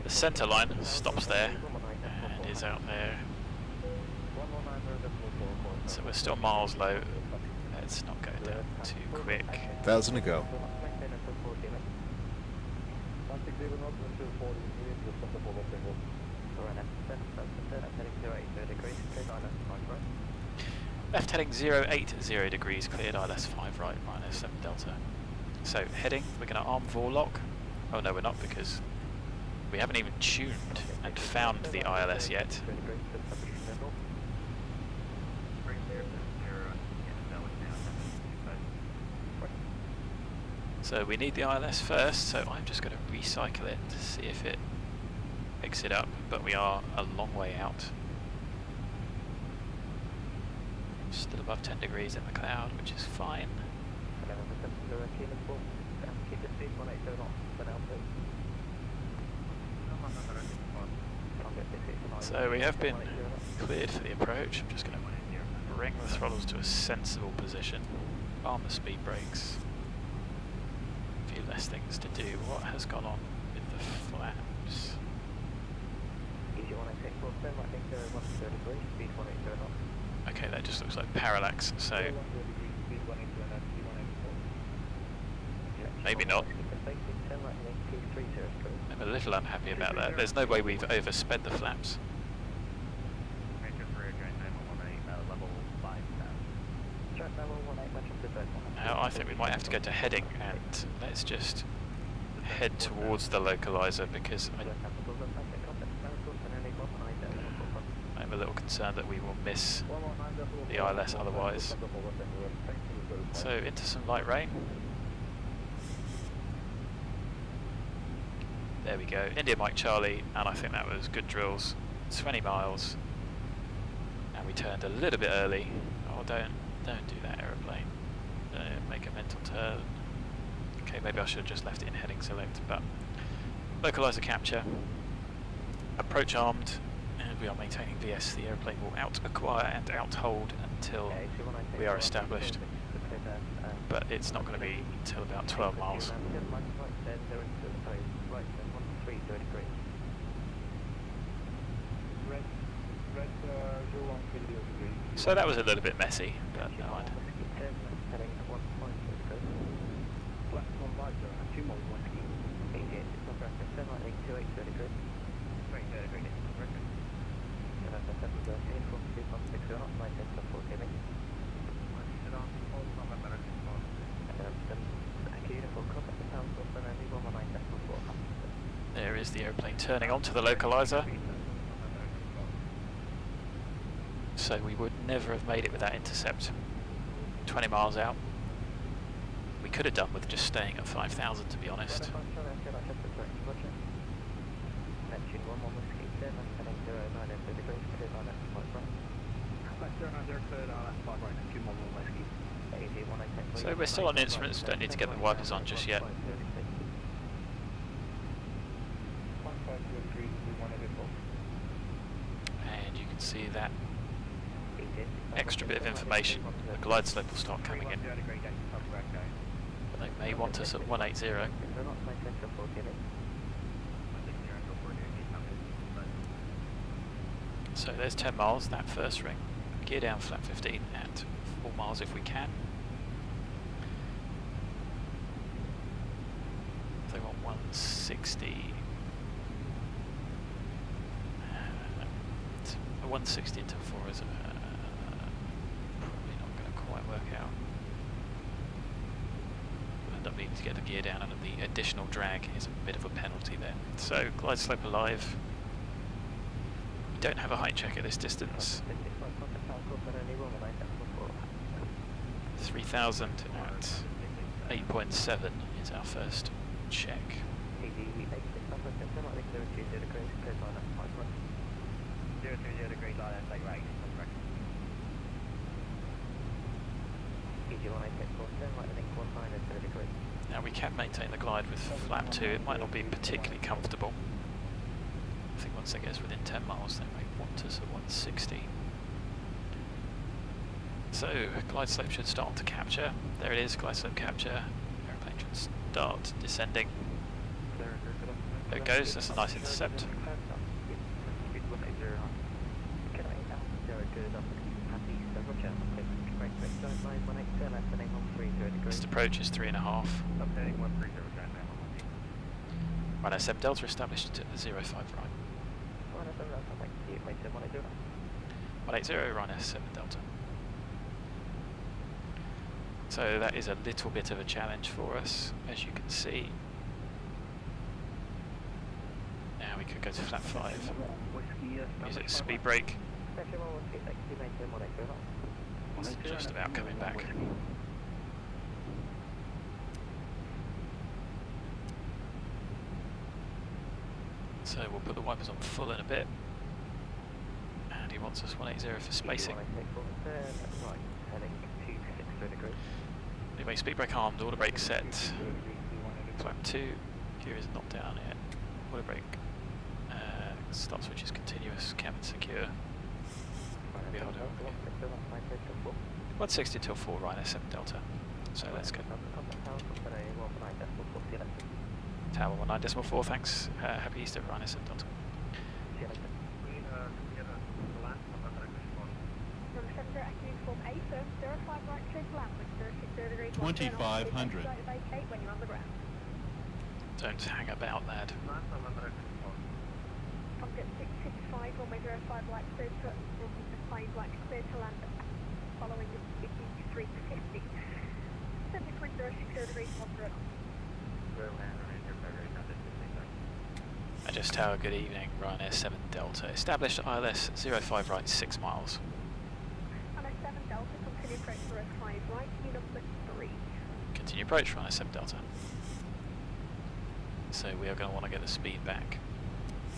The centre line stops there and is out there. So we're still miles low. Let's not go down too quick. 1,000 to go. Left heading 080 degrees, cleared ILS 5 right, minus 7 Delta. So heading, we're going to arm vorlock. Oh no, we're not, because we haven't even tuned and found the ILS yet. So we need the ILS first, so I'm just going to recycle it to see if it picks it up, but we are a long way out. Still above 10 degrees in the cloud, which is fine. So we have been cleared for the approach. I'm just going to bring the throttles to a sensible position, arm the speed brakes. A few less things to do. What has gone on with the flaps? Okay, that just looks like parallax, so maybe not. I'm a little unhappy about that. There's no way we've oversped the flaps. Now I think we might have to go to heading, and let's just head towards the localizer, because I'm a little concerned that we will miss the ILS otherwise. So into some light rain. There we go, India Mike Charlie, and I think that was good drills. 20 miles, and we turned a little bit early. Oh, don't do that, aeroplane. Don't make a mental turn. Okay, maybe I should have just left it in heading select, but localizer capture, approach armed, and we are maintaining VS. The aeroplane will out-acquire and out-hold until we are established, but it's not going to be until about 12 miles. So that was a little bit messy, but no mind. There is the aeroplane turning onto the localizer. So we would never have made it with that intercept. 20 miles out. We could have done with just staying at 5,000, to be honest. So we're still on instruments, don't need to get the wipers on just yet. And you can see that extra bit of information. The glide slope will start coming in. But they may want us at 180. So there's 10 miles, that first ring. Gear down flat 15 at 4 miles if we can. They want 160. 160 until 4 is probably not going to quite work out. We'll end up needing to get the gear down, and the additional drag is a bit of a penalty there. So glide slope alive. We don't have a height check at this distance. 3000 at 8.7 is our first check. Now we can maintain the glide with flap 2, it might not be particularly comfortable. I think once it gets within 10 miles they may want us at 160. So glide slope should start to capture. There it is, glide slope capture. Aeroplane should start descending. There it goes, that's a nice intercept. This approach is 3.5. Runway 7 Delta established at 05 right. 180 runway 7 Delta. So that is a little bit of a challenge for us, as you can see. Now we could go to flat 5. Use it speed brake. It's just about coming back. So we'll put the wipers on full in a bit. And he wants us 180 for spacing. Anyway, speed brake armed, auto brake set. Flap 2, gear is not down yet. Auto brake. Start switch is continuous, cabin secure. 160 till 4, Ryanair 7 Delta. So let's go. Tower 19.4, thanks. Happy Easter, Ryanair 7 Delta. 2500. Don't hang about, lad. Contact 665, runway 05, light clear to runway 5, light clear to land following the 350. 70.060 degrees, 1 Manchester Tower, good evening, Ryanair 7 Delta. Established ILS 05 right, 6 miles. Ryanair 7 Delta, continue approach 05 right, key number 3. Continue approach, Ryanair 7 Delta. So we are going to want to get the speed back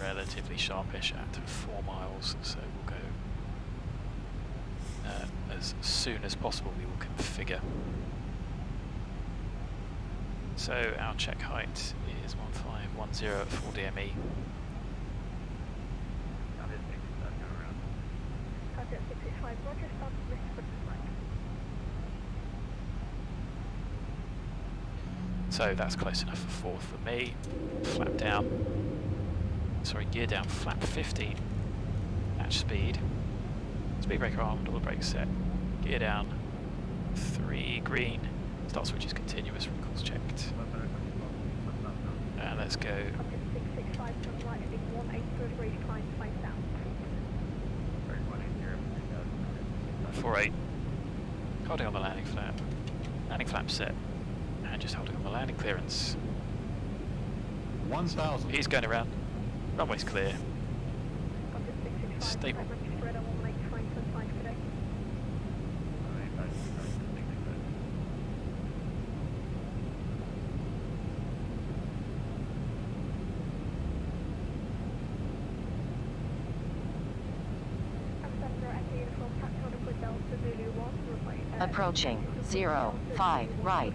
relatively sharpish at 4 miles, so we'll go as soon as possible. We will configure. So our check height is 1510 at 4 DME. So that's close enough for 4 for me. Flap down. Sorry, gear down, flap 15, match speed, speed breaker armed, auto brake set, gear down, 3 green, start switch is continuous from course checked, and let's go. 48, holding on the landing flap set, and just holding on the landing clearance. 1000. He's going around. Runway's clear. Stable. Approaching 05 right.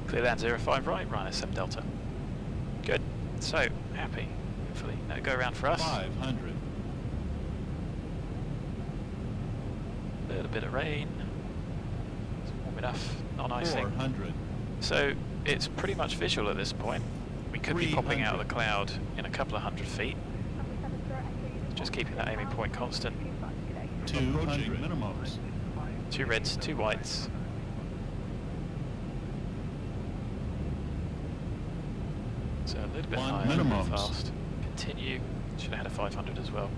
Clear land 05 right, Ryanair 7 Delta. Good. So, happy. Hopefully, no go around for us. 500. A little bit of rain. It's warm enough, not icing. 400. So, it's pretty much visual at this point. We could be popping out of the cloud in a couple of 100 feet. Just keeping that aiming point constant. 200 minimums. 2 reds, 2 whites. So a little bit higher, a little bit fast. Continue. Should have had a 500 as well.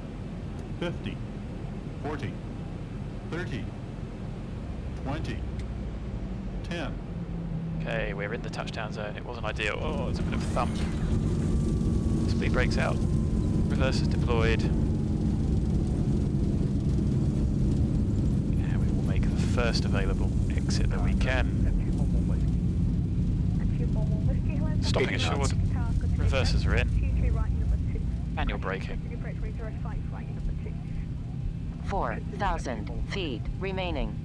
50, 40, 30, 20, 10. Okay, we're in the touchdown zone. It wasn't ideal. Oh, it's a bit of a thump. Speed brakes out. Reverse is deployed. And we will make the first available exit that we can. Stopping assured. Reverses are in. Manual braking. 4,000 feet remaining.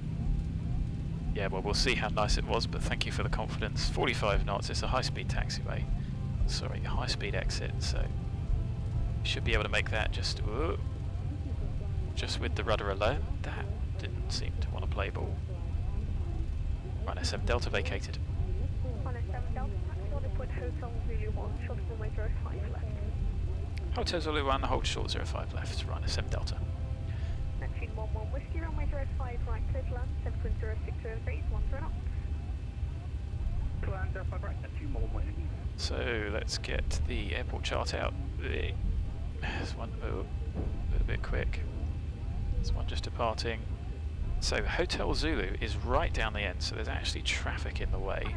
Yeah, well, we'll see how nice it was, but thank you for the confidence. 45 knots, it's a high-speed taxiway. Sorry, a high-speed exit, so should be able to make that just with the rudder alone. That didn't seem to want to play ball. Right, SM Delta vacated. Hotel Zulu 1, hold short 05 left, right, SM Delta. 11 Whiskey, runway 05 right, clear to land, 7.06 degrees, 10 knots. Land 05 right, 11 Whiskey. So let's get the airport chart out. There's one a little bit quick. There's one just departing. So Hotel Zulu is right down the end, so there's actually traffic in the way.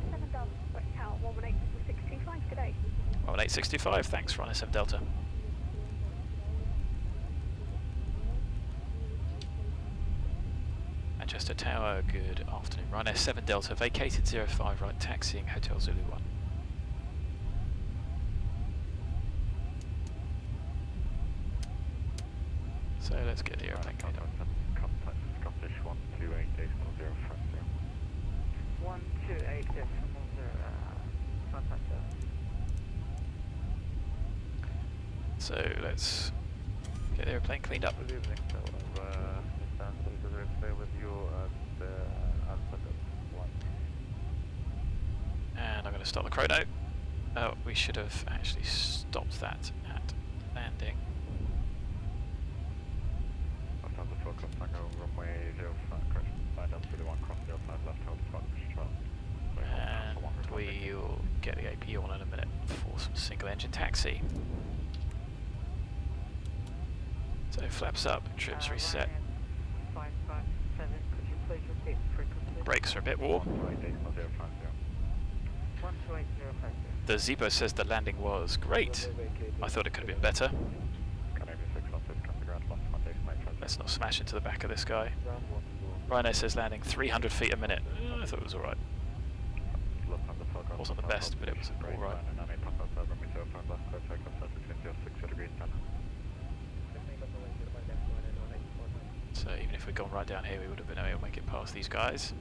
11865, thanks for SM Delta. Manchester Tower, good afternoon. Ryanair 7 Delta, vacated 05 right, taxiing Hotel Zulu 1. So let's get the airplane cleaned up. Scottish 128 decimal 0 front 128 decimal 0 front. So let's get the airplane cleaned up. Good evening, so stay with you at Alphabet 1. And I'm going to start the chrono. Oh, we should have actually stopped that at landing. After the forecast, I go runway 05, crash, line up to the 1 cross 05 left, hold Scottish 12. And we'll get the AP on in a minute for some single engine taxi. So flaps up, trims reset. 557, could you please repeat frequency? Brakes are a bit warm. 128.050. The Zibo says the landing was great. I thought it could have been better. Let's not smash into the back of this guy. Ryanair says landing 300 feet a minute. I thought it was alright. Wasn't the best, but it was alright. So even if we'd gone right down here, we would have been able to make it past these guys.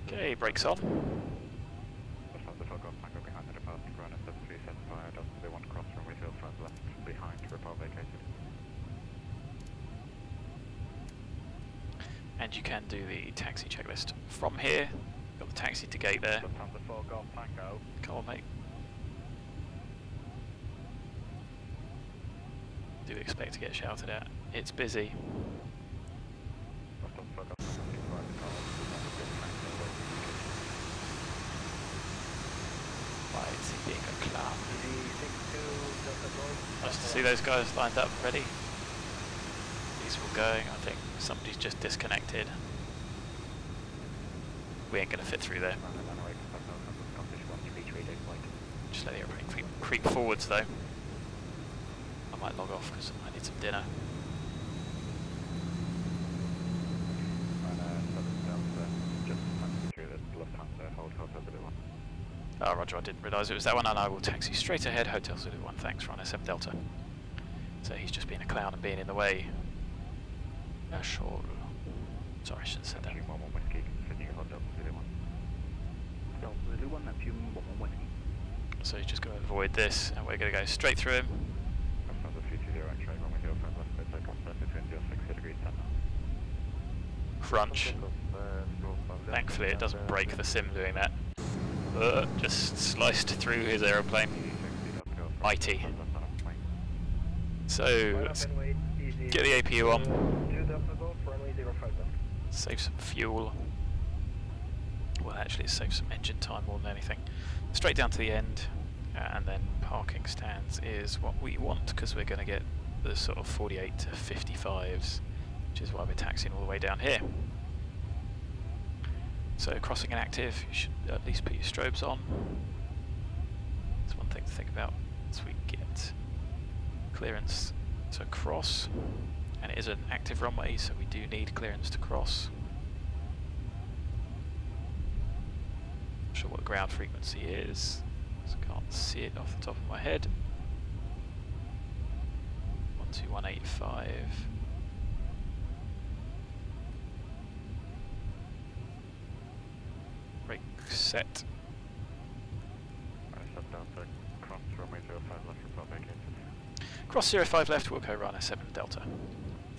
Okay, brakes on. And you can do the taxi checklist from here. Got the taxi to gate there. Come on, mate. Do expect to get shouted at. It's busy. Why is he being a clown? Nice to see those guys lined up, ready. These are all going. I think somebody's just disconnected. We ain't going to fit through there. Just let the airplane creep forwards though. I might log off because I need some dinner. Oh, roger, I didn't realise it was that one, and I will taxi straight ahead, Hotel Zulu 1, thanks, Ryanair 7 Delta. So he's just being a clown and being in the way. Sure. Sorry, I shouldn't have said that. So he's just going to avoid this, and we're going to go straight through him. Crunch. Thankfully it doesn't break the sim doing that. Just sliced through his aeroplane. mighty. So let's get the APU on, save some fuel. Well, actually save some engine time more than anything. Straight down to the end, and then parking stands is what we want, because we're going to get the sort of 48 to 55s, which is why we're taxiing all the way down here. So crossing inactive, you should at least put your strobes on. That's one thing to think about once we get clearance to cross, and it is an active runway, so we do need clearance to cross. Not sure what the ground frequency is, so I can't see it off the top of my head. 12185. Brake set. Cross 05 left, we'll go runner 7 Delta.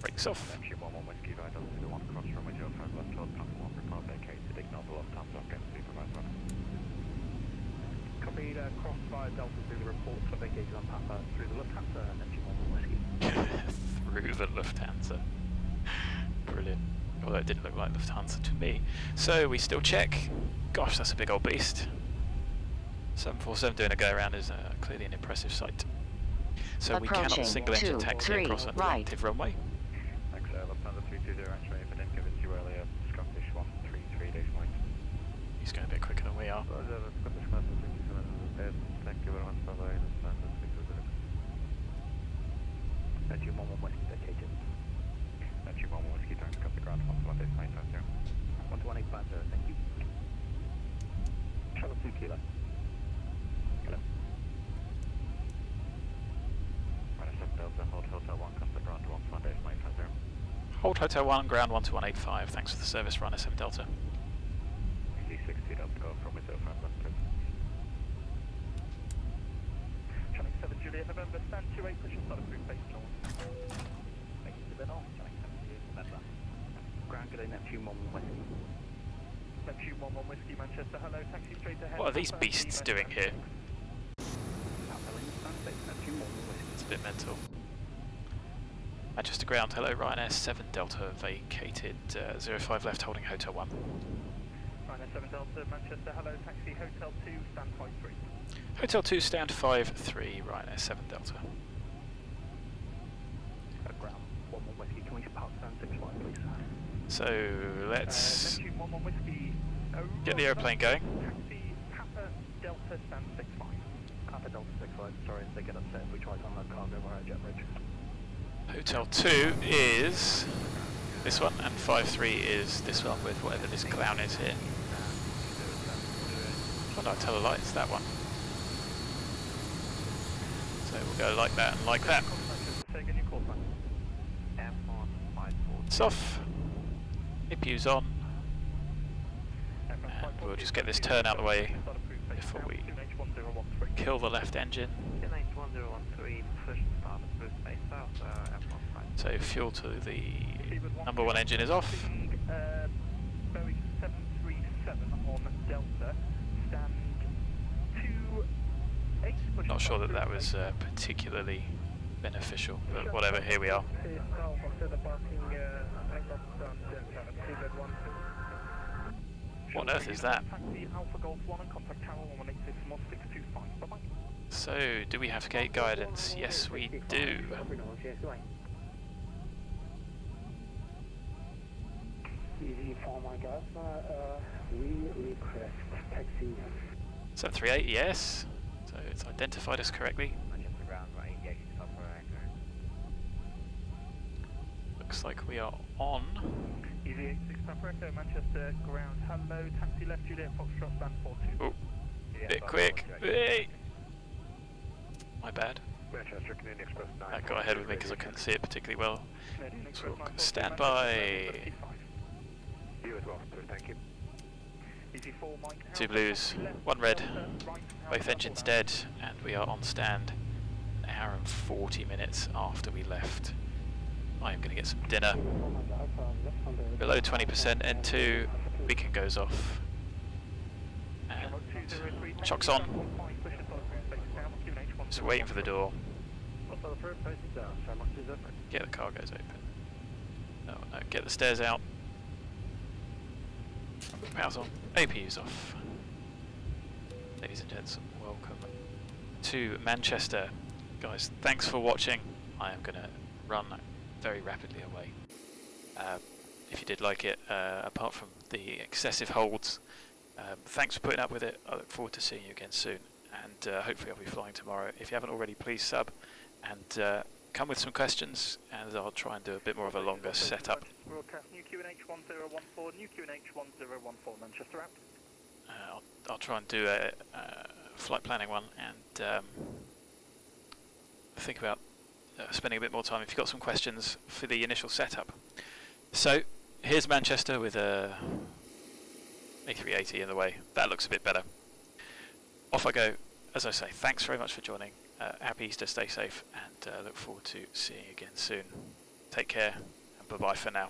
Brakes off. Copied, cross 5 Delta through the report for vacated on Papa through the Lufthansa and then 2 Whiskey. Through the Lufthansa. Brilliant. Although it didn't look like Lufthansa to me. So we still check. Gosh, that's a big old beast. 747 doing a go around is clearly an impressive sight. So we cannot single engine taxi across an active runway. Thanks, Lufthansa 320, actually, if I didn't give it to you earlier, Scottish 133 days late. He's going a bit quicker than we are. Thank you very much, bye-bye, Lufthansa 320. That's you, 1 Whiskey vacated. That's you, 1 Whiskey, time to cut the ground 11850. 11850, thank you. Shuttle 2 Kilo. Hello. Delta, hold Hotel 1, cut the ground 11850. Hold Hotel 1, ground 12185. Thanks for the service, runner 7 Delta. EG60 Delta, go from 05 left, please. Channel 7 Juliet November, stand 28, push and start approved base north. Thank you, then off, Channel 7 Juliet November. Ground good day, Neptune 1 Whiskey. Neptune 1 Whiskey, Manchester, hello, taxi straight ahead. What are these beasts doing here? It's a bit mental. Manchester ground, hello, Ryanair 7 Delta, vacated 05 left, holding Hotel 1. Ryanair 7 Delta, Manchester, hello, taxi Hotel 2, stand 53. Hotel 2, stand 53, Ryanair 7 Delta. Ground 1 Whiskey, can we park stand 65, please? So let's Neptune 1 Whiskey, get the aeroplane going. Taxi Papa Delta, stand 65. Papa Delta 65, sorry if they get upset if we try to unload cargo via jet bridge. Hotel 2 is this one, and 53 is this one with whatever this clown is here. Oh no, tell a lie, it's that one. So we'll go like that and like that. It's off. APU's on. And we'll just get this turn out of the way before we kill the left engine. So fuel to the number 1 engine is off. Boeing 737 on Delta, stand 28. Not sure that was particularly beneficial, but whatever, here we are. What on earth is that? So, do we have gate guidance? Yes, we do. Easy for my guys, we request taxi. 738, yes. So it's identified us correctly. Looks like we are on. EVGA GTX Papa Echo, Manchester ground. Hello, taxi left Juliet Foxtrot, stand 42. Oh, bit quick. Hey. My bad. Manchester Canadian Express 9. That got ahead with me because I couldn't see it particularly well. So stand by. You as well, sir, thank you. 2 blues, 1 red. Both engines dead, and we are on stand an hour and 40 minutes after we left. I am going to get some dinner. Below 20% N2, beacon goes off. And chocks on. Just waiting for the door. What's on the front post? How much is it? Get the cargoes open. No, no, get the stairs out. Power's on. APU's off. Ladies and gents, welcome to Manchester. Guys, thanks for watching. I am going to run very rapidly away. If you did like it, apart from the excessive holds, thanks for putting up with it. I look forward to seeing you again soon, and hopefully I'll be flying tomorrow. If you haven't already, please sub and come with some questions, and I'll try and do a bit more of a longer setup. Broadcast new QNH 1014, new QNH 1014, Manchester out. I'll try and do a flight planning one, and think about spending a bit more time if you've got some questions for the initial setup. So here's Manchester with a A380 in the way. That looks a bit better. Off I go. As I say, thanks very much for joining. Happy Easter, stay safe, and look forward to seeing you again soon. Take care, and bye-bye for now.